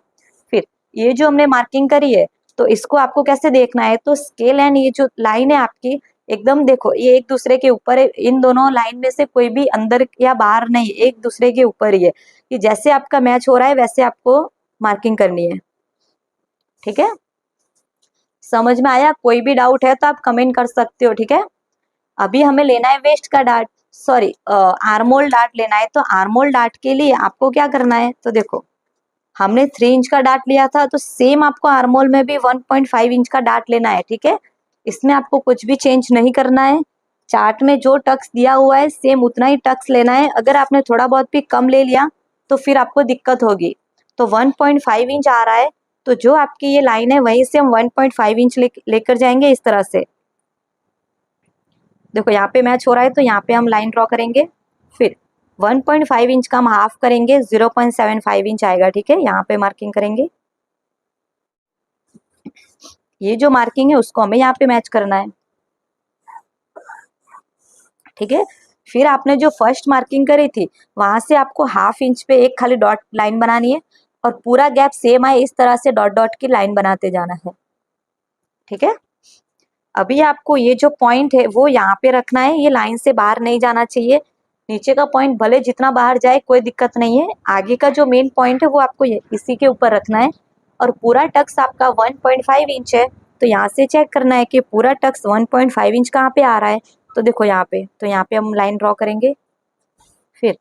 Speaker 1: फिर ये जो हमने मार्किंग करी है तो इसको आपको कैसे देखना है, तो स्केल एंड ये जो लाइन है आपकी एकदम देखो ये एक दूसरे के ऊपर है। इन दोनों लाइन में से कोई भी अंदर या बाहर नहीं, एक दूसरे के ऊपर ही है। कि जैसे आपका मैच हो रहा है वैसे आपको मार्किंग करनी है, ठीक है। समझ में आया? कोई भी डाउट है तो आप कमेंट कर सकते हो, ठीक है। अभी हमें लेना है वेस्ट का डार्ट, सॉरी आर्मोल डार्ट लेना है। तो आर्मोल डार्ट के लिए आपको क्या करना है, तो देखो हमने 3 इंच का डार्ट लिया था, तो सेम आपको आर्मोल में भी 1.5 इंच का डार्ट लेना है, ठीक है। इसमें आपको कुछ भी चेंज नहीं करना है। चार्ट में जो टक्स दिया हुआ है सेम उतना ही टक्स लेना है। अगर आपने थोड़ा बहुत भी कम ले लिया तो फिर आपको दिक्कत होगी। तो 1.5 इंच आ रहा है, तो जो आपकी ये लाइन है वहीं से हम 1.5 इंच लेकर जाएंगे इस तरह से। देखो यहाँ पे मैच हो रहा है तो यहाँ पे हम लाइन ड्रॉ करेंगे, फिर 1.5 इंच का हम हाफ करेंगे, 0.75 इंच आएगा, ठीक है। यहाँ पे मार्किंग करेंगे, ये जो मार्किंग है उसको हमें यहाँ पे मैच करना है। ठीक है। फिर आपने जो फर्स्ट मार्किंग करी थी वहां से आपको 1/2 इंच पे एक खाली डॉट लाइन बनानी है और पूरा गैप सेम आए इस तरह से डॉट डॉट की लाइन बनाते जाना है। ठीक है। अभी आपको ये जो पॉइंट है वो यहाँ पे रखना है, ये लाइन से बाहर नहीं जाना चाहिए। नीचे का पॉइंट भले जितना बाहर जाए कोई दिक्कत नहीं है, आगे का जो मेन पॉइंट है वो आपको इसी के ऊपर रखना है। और पूरा टक्स आपका 1.5 इंच है, तो यहाँ से चेक करना है कि पूरा टक्स 1.5 इंच कहाँ पे आ रहा है। तो देखो यहाँ पे, तो यहाँ पे हम लाइन ड्रॉ करेंगे। फिर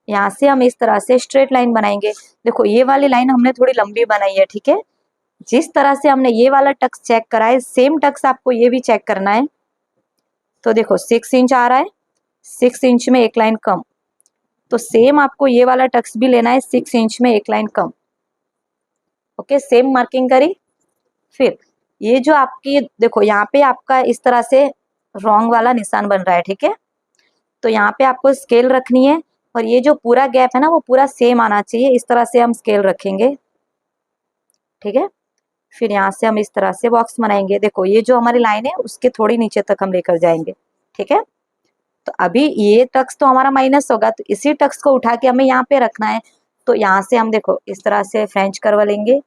Speaker 1: यहाँ से हम इस तरह से स्ट्रेट लाइन बनाएंगे। देखो ये वाली लाइन हमने थोड़ी लंबी बनाई है, ठीक है। जिस तरह से हमने ये वाला टक्स चेक करा है, सेम टक्स आपको ये भी चेक करना है। तो देखो 6 इंच आ रहा है, 6 इंच में एक लाइन कम, तो सेम आपको ये वाला टक्स भी लेना है 6 इंच में एक लाइन कम। ओके, सेम मार्किंग करी। फिर ये जो आपकी देखो यहाँ पे आपका इस तरह से रॉन्ग वाला निशान बन रहा है, ठीक है। तो यहाँ पे आपको स्केल रखनी है और ये जो पूरा गैप है ना वो पूरा सेम आना चाहिए, इस तरह से हम स्केल रखेंगे। ठीक है। फिर यहाँ से हम इस तरह से बॉक्स बनाएंगे। देखो ये जो हमारी लाइन है उसके थोड़ी नीचे तक हम लेकर जाएंगे। ठीक है। तो अभी ये टक्स तो हमारा माइनस होगा, तो इसी टक्स को उठा के हमें यहाँ पे रखना है। तो यहाँ से हम देखो इस तरह से फ्रेंच कर्व लेंगे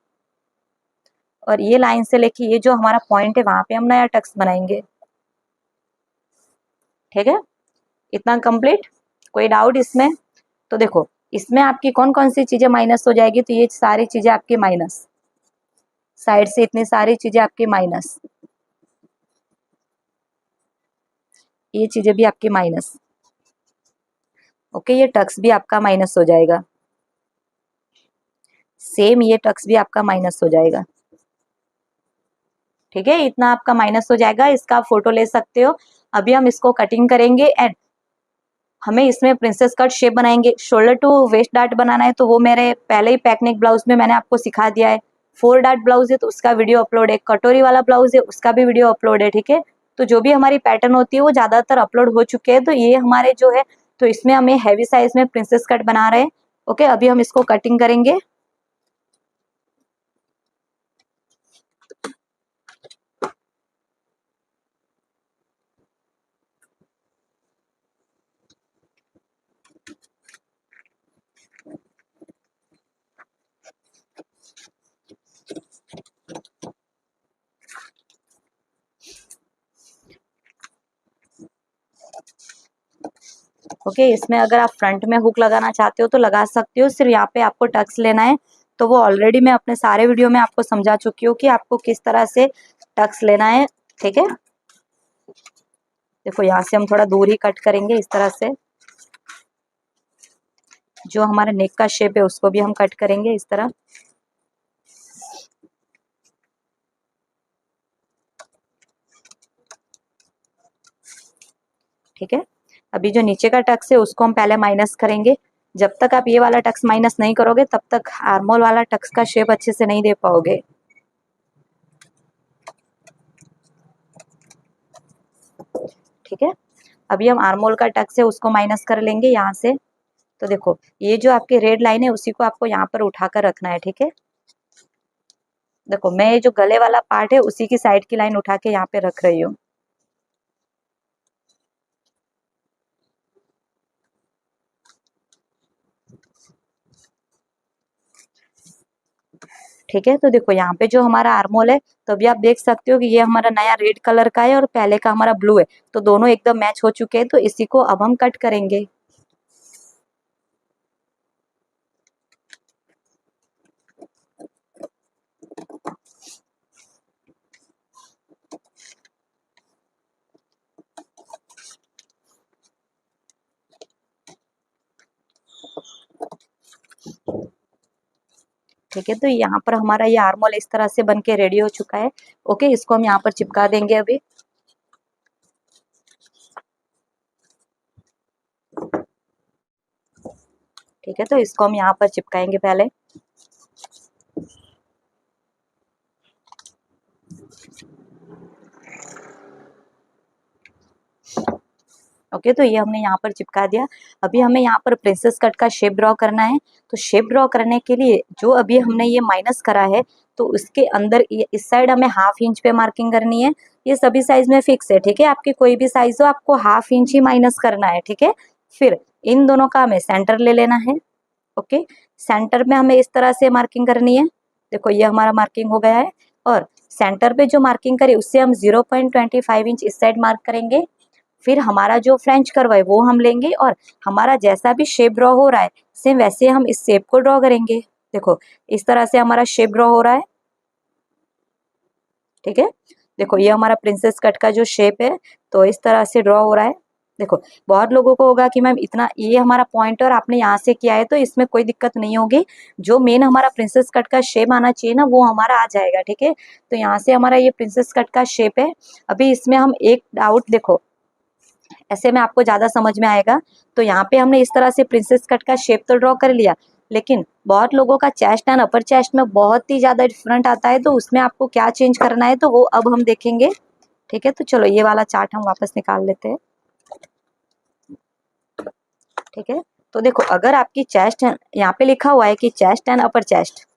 Speaker 1: और ये लाइन से लेके ये जो हमारा पॉइंट है वहां पे हम नया टक्स बनाएंगे। ठीक है, इतना कंप्लीट। कोई डाउट इसमें? तो देखो इसमें आपकी कौन कौन सी चीजें माइनस हो जाएगी, तो ये सारी चीजें आपकी माइनस, साइड से इतनी सारी चीजें आपकी माइनस, ये चीजें भी आपकी माइनस। ओके, ये टक्स भी आपका माइनस हो जाएगा, सेम ये टक्स भी आपका माइनस हो जाएगा। ठीक है, इतना आपका माइनस हो जाएगा, इसका फोटो ले सकते हो। अभी हम इसको कटिंग करेंगे एंड हमें इसमें प्रिंसेस कट शेप बनाएंगे। शोल्डर टू वेस्ट डार्ट बनाना है तो वो मेरे पहले ही पैकनेक ब्लाउज में मैंने आपको सिखा दिया है। 4 डार्ट ब्लाउज है तो उसका वीडियो अपलोड है, कटोरी वाला ब्लाउज है उसका भी वीडियो अपलोड है। ठीक है, तो जो भी हमारी पैटर्न होती है वो ज्यादातर अपलोड हो चुके हैं। तो ये हमारे जो है, तो इसमें हमें हैवी साइज में प्रिंसेस कट बना रहे हैं। ओके, अभी हम इसको कटिंग करेंगे। ओके, इसमें अगर आप फ्रंट में हुक लगाना चाहते हो तो लगा सकते हो, सिर्फ यहाँ पे आपको टक्स लेना है। तो वो ऑलरेडी मैं अपने सारे वीडियो में आपको समझा चुकी हूँ कि आपको किस तरह से टक्स लेना है। ठीक है, देखो यहाँ से हम थोड़ा दूर ही कट करेंगे इस तरह से। जो हमारा नेक का शेप है उसको भी हम कट करेंगे इस तरह। ठीक है, अभी जो नीचे का टक्स है उसको हम पहले माइनस करेंगे। जब तक आप ये वाला टक्स माइनस नहीं करोगे तब तक आर्मोल वाला टक्स का शेप अच्छे से नहीं दे पाओगे। ठीक है, अभी हम आर्मोल का टक्स है उसको माइनस कर लेंगे यहाँ से। तो देखो ये जो आपकी रेड लाइन है उसी को आपको यहाँ पर उठाकर रखना है। ठीक है, देखो मैं ये जो गले वाला पार्ट है उसी की साइड की लाइन उठा के यहाँ पे रख रही हूँ। ठीक है, तो देखो यहाँ पे जो हमारा आर्मोल है, तो अभी आप देख सकते हो कि ये हमारा नया रेड कलर का है और पहले का हमारा ब्लू है, तो दोनों एकदम मैच हो चुके हैं। तो इसी को अब हम कट करेंगे। ठीक है, तो यहाँ पर हमारा ये आर्मोल इस तरह से बन के रेडी हो चुका है। ओके, इसको हम यहाँ पर चिपका देंगे अभी। ठीक है, तो इसको हम यहाँ पर चिपकाएंगे पहले। ओके, तो ये हमने यहाँ पर चिपका दिया। अभी हमें यहाँ पर प्रिंसेस कट का शेप ड्रॉ करना है। तो शेप ड्रॉ करने के लिए जो अभी हमने ये माइनस करा है, तो उसके अंदर इस साइड हमें 1/2 इंच पे मार्किंग करनी है। ये सभी साइज में फिक्स है, ठीक है, आपकी कोई भी साइज हो आपको 1/2 इंच ही माइनस करना है, ठीक है। फिर इन दोनों का हमें सेंटर ले लेना है। ओके, सेंटर में हमें इस तरह से मार्किंग करनी है। देखो ये हमारा मार्किंग हो गया है, और सेंटर पे जो मार्किंग करी उससे हम 0.25 इंच इस साइड मार्क करेंगे। फिर हमारा जो फ्रेंच कर्व है वो हम लेंगे, और हमारा जैसा भी शेप ड्रॉ हो रहा है सेम वैसे हम इस शेप को ड्रॉ करेंगे। देखो इस तरह से हमारा शेप ड्रॉ हो रहा है, ठीक है। देखो ये हमारा प्रिंसेस कट का जो शेप है, तो इस तरह से ड्रॉ हो रहा है। देखो बहुत लोगों को होगा कि मैम इतना ये हमारा पॉइंट और आपने यहाँ से किया है तो इसमें कोई दिक्कत नहीं होगी, जो मेन हमारा प्रिंसेस कट का शेप आना चाहिए ना वो हमारा आ जाएगा, ठीक है। तो यहाँ से हमारा ये प्रिंसेस कट का शेप है। अभी इसमें हम एक डाउट, देखो ऐसे में आपको ज़्यादा समझ में आएगा। तो यहाँ पे हमने इस तरह से प्रिंसेस कट का शेप तो ड्रॉ कर लिया, लेकिन बहुत लोगों का चेस्ट एंड अपर चेस्ट में बहुत ही ज़्यादा डिफरेंट आता है, तो उसमें आपको क्या चेंज करना है तो वो अब हम देखेंगे, ठीक है। तो चलो ये वाला चार्ट हम वापस निकाल लेते हैं, ठीक है। तो देखो अगर आपकी चेस्ट यहाँ पे लिखा हुआ है कि चेस्ट एंड अपर चेस्ट,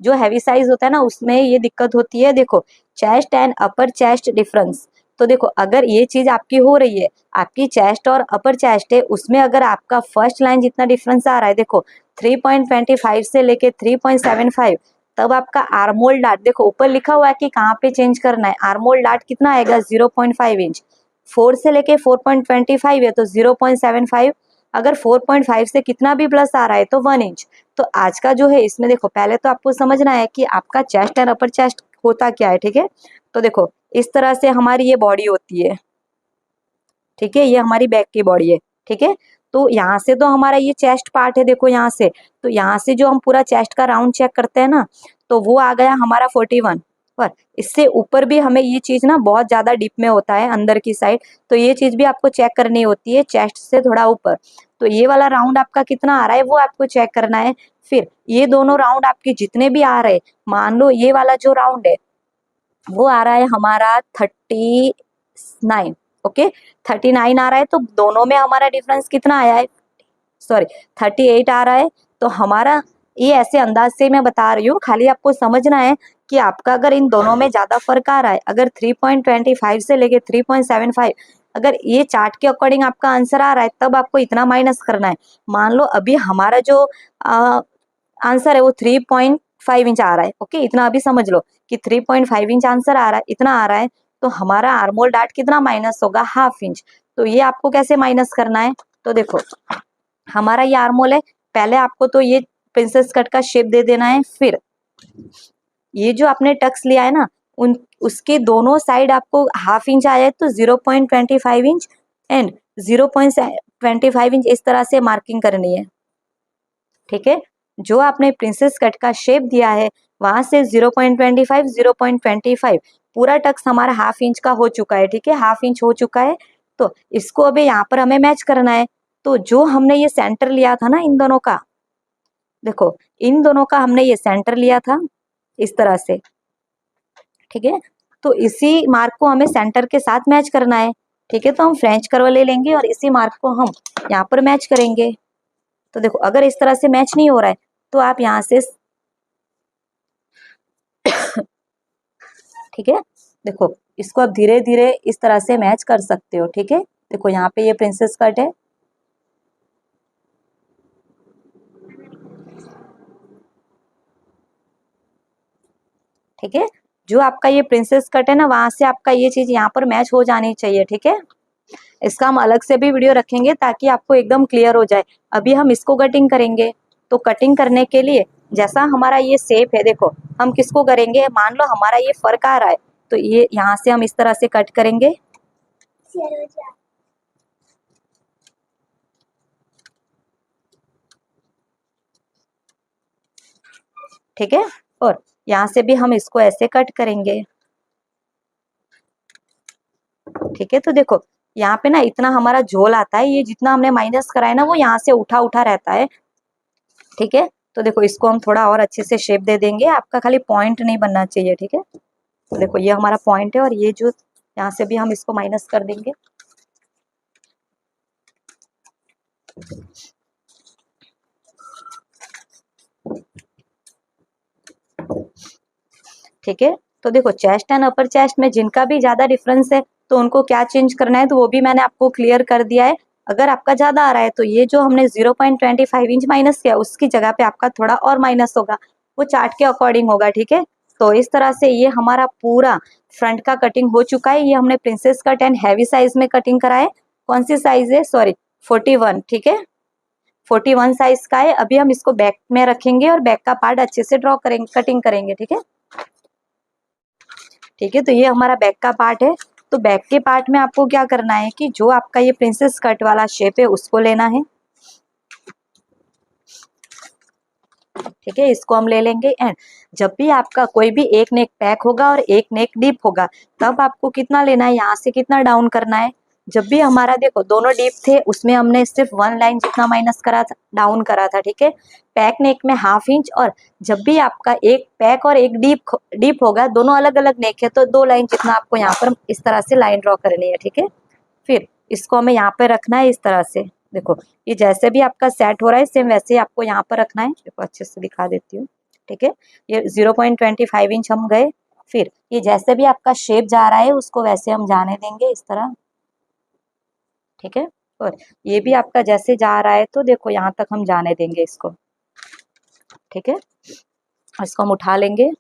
Speaker 1: जो हैवी साइज होता है ना उसमें ये दिक्कत होती है। देखो chest and upper chest difference, तो देखो अगर ये चीज आपकी हो रही है, आपकी चेस्ट और अपर चेस्ट है उसमें अगर आपका फर्स्ट लाइन जितना डिफरेंस आ रहा है, देखो 3.25 से लेके 3.75, तब आपका आर्मोल डार्ट, देखो ऊपर लिखा हुआ है कि कहाँ पे चेंज करना है। आर्मोल डार्ट कितना आएगा 0.5 इंच, 4 से लेके 4.25 है तो 0.75, अगर 4.5 से कितना भी प्लस आ रहा है तो 1 इंच। तो आज का जो है इसमें देखो पहले तो आपको समझना है कि आपका चेस्ट और अपर चेस्ट होता क्या है, ठीक है। तो देखो इस तरह से हमारी ये बॉडी होती है, ठीक है, ये हमारी बैक की बॉडी है, ठीक है। तो यहाँ से तो हमारा ये चेस्ट पार्ट है, देखो यहाँ से, तो यहाँ से जो हम पूरा चेस्ट का राउंड चेक करते हैं ना, तो वो आ गया हमारा 41 पर। इससे ऊपर भी हमें ये चीज ना बहुत ज्यादा डीप में होता है अंदर की साइड, तो ये चीज भी आपको चेक करनी होती है चेस्ट से थोड़ा ऊपर। तो ये वाला राउंड आपका कितना आ रहा है वो आपको चेक करना है। फिर ये दोनों राउंड आपके जितने भी आ रहे, मान लो ये वाला जो राउंड है वो आ रहा है हमारा 39, ओके 39 आ रहा है, तो दोनों में हमारा डिफरेंस कितना आया है, सॉरी 38 आ रहा है। तो हमारा ये ऐसे अंदाज से मैं बता रही हूँ, खाली आपको समझना है कि आपका अगर इन दोनों में ज्यादा फर्क आ रहा है, अगर 3.25 से लेके 3.75, अगर ये चार्ट के अकॉर्डिंग आपका आंसर आ रहा है तब आपको इतना माइनस करना है। मान लो अभी हमारा जो आंसर है वो 3.5 इंच आ रहा है, ओके इतना अभी समझ लो कि 3.5 इंच आंसर आ रहा है, इतना आ रहा है, तो हमारा आर्मोल डार्ट कितना माइनस होगा 1/2 इंच। तो ये आपको कैसे माइनस करना है, तो देखो हमारा ये आर्मोल है, पहले आपको तो ये प्रिंसेस कट का शेप दे देना है। फिर ये जो आपने टक्स लिया है ना, उन उसके दोनों साइड आपको 1/2 इंच आया है तो 0.25 इंच एंड 0.25 इंच इस तरह से मार्किंग करनी है, ठीक है। जो आपने प्रिंसेस कट का शेप दिया है वहां से 0.25 पूरा टक्स हमारा 1/2 इंच का हो चुका है, ठीक है, 1/2 इंच हो चुका है। तो इसको अभी यहाँ पर हमें मैच करना है। तो जो हमने ये सेंटर लिया था ना इन दोनों का, देखो इन दोनों का हमने ये सेंटर लिया था इस तरह से, ठीक है। तो इसी मार्क को हमें सेंटर के साथ मैच करना है, ठीक है। तो हम फ्रेंच कर्व ले लेंगे और इसी मार्क को हम यहाँ पर मैच करेंगे। तो देखो अगर इस तरह से मैच नहीं हो रहा है तो आप यहाँ से, ठीक है, देखो इसको आप धीरे धीरे इस तरह से मैच कर सकते हो, ठीक है। देखो यहाँ पे ये प्रिंसेस कट है, ठीक है। जो आपका ये प्रिंसेस कट है ना वहां से आपका ये चीज यहाँ पर मैच हो जानी चाहिए, ठीक है। इसका हम अलग से भी वीडियो रखेंगे ताकि आपको एकदम क्लियर हो जाए। अभी हम इसको कटिंग करेंगे, तो कटिंग करने के लिए जैसा हमारा ये शेप है, देखो हम किसको करेंगे, मान लो हमारा ये फर्क आ रहा है तो ये यहाँ से हम इस तरह से कट करेंगे, ठीक है। और यहाँ से भी हम इसको ऐसे कट करेंगे, ठीक है। तो देखो यहाँ पे ना इतना हमारा झोल आता है, ये जितना हमने माइनस करा है ना वो यहाँ से उठा उठा रहता है, ठीक है। तो देखो इसको हम थोड़ा और अच्छे से शेप दे देंगे, आपका खाली पॉइंट नहीं बनना चाहिए, ठीक है। तो देखो ये हमारा पॉइंट है और ये जो यहाँ से भी हम इसको माइनस कर देंगे, ठीक है। तो देखो चेस्ट एंड अपर चेस्ट में जिनका भी ज्यादा डिफरेंस है तो उनको क्या चेंज करना है तो वो भी मैंने आपको क्लियर कर दिया है। अगर आपका ज्यादा आ रहा है तो ये जो हमने 0.25 इंच माइनस किया उसकी जगह पे आपका थोड़ा और माइनस होगा, वो चार्ट के अकॉर्डिंग होगा। ठीक है, तो इस तरह से ये हमारा पूरा फ्रंट का कटिंग हो चुका है। ये हमने princess cut and heavy size में कटिंग करा है। कौन सी साइज है, सॉरी 41। ठीक है, 41 साइज का है। अभी हम इसको बैक में रखेंगे और बैक का पार्ट अच्छे से ड्रॉ करेंगे, कटिंग करेंगे। ठीक है, ठीक है। तो ये हमारा बैक का पार्ट है। तो बैक के पार्ट में आपको क्या करना है कि जो आपका ये प्रिंसेस कट वाला शेप है उसको लेना है। ठीक है, इसको हम ले लेंगे। एंड जब भी आपका कोई भी एक नेक पैक होगा और एक नेक डीप होगा तब आपको कितना लेना है, यहाँ से कितना डाउन करना है। जब भी हमारा देखो दोनों डीप थे उसमें हमने सिर्फ 1 लाइन जितना माइनस करा था, डाउन करा था। ठीक है, पैक नेक में 1/2 इंच। और जब भी आपका एक पैक और एक डीप डीप होगा, दोनों अलग अलग नेक है, तो 2 लाइन जितना आपको यहाँ पर इस तरह से लाइन ड्रॉ करनी है। ठीक है, फिर इसको हमें यहाँ पे रखना है इस तरह से। देखो ये जैसे भी आपका सेट हो रहा है सेम वैसे ही आपको यहाँ पर रखना है। देखो अच्छे से दिखा देती हूँ। ठीक है, ये 0.25 इंच हम गए। फिर ये जैसे भी आपका शेप जा रहा है उसको वैसे हम जाने देंगे इस तरह। ठीक है, और ये भी आपका जैसे जा रहा है तो देखो यहाँ तक हम जाने देंगे इसको। ठीक है, इसको हम उठा लेंगे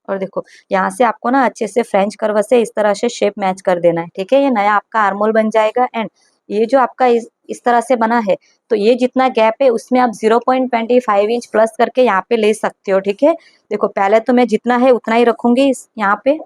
Speaker 1: और देखो यहाँ से आपको ना अच्छे से फ्रेंच कर्व से इस तरह से शेप मैच कर देना है। ठीक है, ये नया आपका आर्मोल बन जाएगा। एंड ये जो आपका इस तरह से बना है तो ये जितना गैप है उसमें आप 0.25 इंच प्लस करके यहाँ पे ले सकते हो। ठीक है, देखो पहले तो मैं जितना है उतना ही रखूंगी इस यहाँ पे।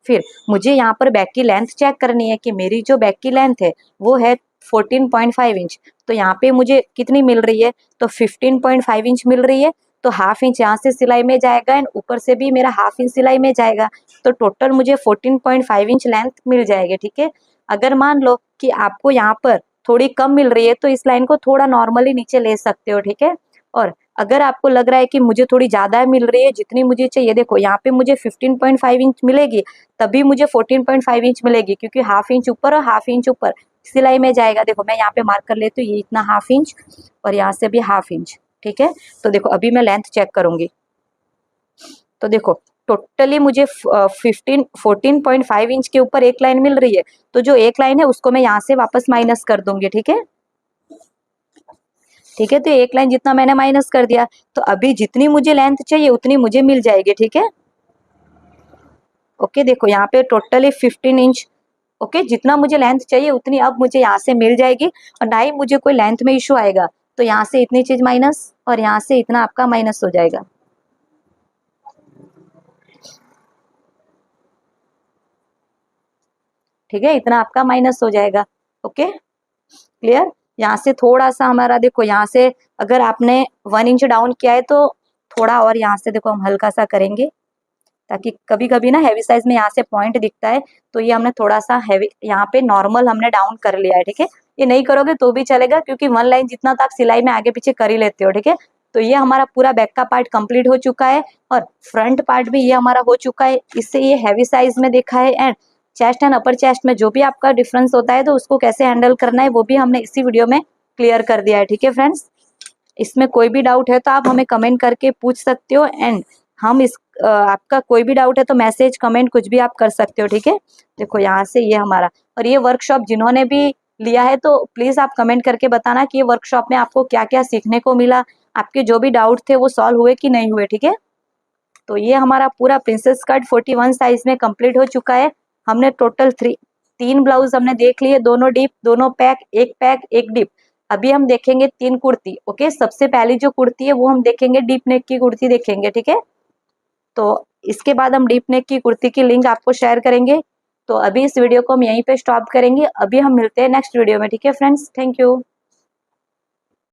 Speaker 1: फिर मुझे यहाँ पर बैक की लेंथ चेक करनी है कि मेरी जो बैक की लेंथ है वो है 14.5 इंच। तो यहाँ पे मुझे कितनी मिल रही है, तो 15.5 इंच मिल रही है। तो 1/2 इंच यहाँ से सिलाई में जाएगा एंड ऊपर से भी मेरा 1/2 इंच सिलाई में जाएगा। तो टोटल मुझे 14.5 इंच लेंथ मिल जाएगी। ठीक है, अगर मान लो कि आपको यहाँ पर थोड़ी कम मिल रही है तो इस लाइन को थोड़ा नॉर्मली नीचे ले सकते हो। ठीक है, और अगर आपको लग रहा है कि मुझे थोड़ी ज्यादा मिल रही है जितनी मुझे चाहिए, देखो यहाँ पे मुझे 15.5 इंच मिलेगी तभी मुझे 14.5 इंच मिलेगी, क्योंकि 1/2 इंच ऊपर और 1/2 इंच ऊपर सिलाई में जाएगा। देखो मैं यहाँ पे मार्क कर लेती हूँ, ये इतना 1/2 इंच और यहाँ से भी 1/2 इंच। ठीक है, तो देखो अभी मैं लेंथ चेक करूंगी तो देखो टोटली मुझे 14.5 इंच के ऊपर एक लाइन मिल रही है। तो जो एक लाइन है उसको मैं यहाँ से वापस माइनस कर दूंगी। ठीक है, ठीक है, तो एक लाइन जितना मैंने माइनस कर दिया तो अभी जितनी मुझे लेंथ चाहिए उतनी मुझे मिल जाएगी। ठीक है, ओके, देखो यहाँ पे टोटली 15 इंच। ओके, जितना मुझे लेंथ चाहिए उतनी अब मुझे यहाँ से मिल जाएगी और ना ही मुझे कोई लेंथ में इशू आएगा। तो यहाँ से इतनी चीज माइनस और यहाँ से इतना आपका माइनस हो जाएगा। ठीक है, इतना आपका माइनस हो जाएगा। Okay, clear. यहाँ से थोड़ा सा हमारा देखो यहाँ से अगर आपने 1 इंच डाउन किया है तो थोड़ा और यहाँ से देखो हम हल्का सा करेंगे, ताकि कभी कभी ना हैवी साइज में यहाँ से पॉइंट दिखता है तो ये हमने थोड़ा सा हैवी यहाँ पे नॉर्मल हमने डाउन कर लिया है। ठीक है, ये नहीं करोगे तो भी चलेगा क्योंकि 1 लाइन जितना तो आप सिलाई में आगे पीछे कर ही लेते हो। ठीक है, तो ये हमारा पूरा बैक का पार्ट कंप्लीट हो चुका है और फ्रंट पार्ट भी ये हमारा हो चुका है। इससे ये हैवी साइज में देखा है। And chest and upper chest में जो भी आपका डिफरेंस होता है तो उसको कैसे हैंडल करना है वो भी हमने इसी वीडियो में क्लियर कर दिया है। ठीक है फ्रेंड्स, इसमें कोई भी डाउट है तो आप हमें कमेंट करके पूछ सकते हो। एंड हम इस आपका कोई भी डाउट है तो मैसेज कमेंट कुछ भी आप कर सकते हो। ठीक है, देखो यहाँ से ये हमारा और ये वर्कशॉप जिन्होंने भी लिया है तो प्लीज आप कमेंट करके बताना कि ये वर्कशॉप में आपको क्या क्या सीखने को मिला, आपके जो भी डाउट थे वो सॉल्व हुए कि नहीं हुए। ठीक है, तो ये हमारा पूरा प्रिंसेस कट 41 साइज में कंप्लीट हो चुका है। हमने टोटल 3 ब्लाउज हमने देख लिए, दोनों डीप, दोनों पैक एक डीप। अभी हम देखेंगे 3 कुर्ती। ओके, सबसे पहली जो कुर्ती है वो हम देखेंगे डीप नेक की कुर्ती देखेंगे। ठीक है, तो इसके बाद हम डीप नेक की कुर्ती की लिंक आपको शेयर करेंगे। तो अभी इस वीडियो को हम यहीं पे स्टॉप करेंगे, अभी हम मिलते हैं नेक्स्ट वीडियो में। ठीक है फ्रेंड्स, थैंक यू।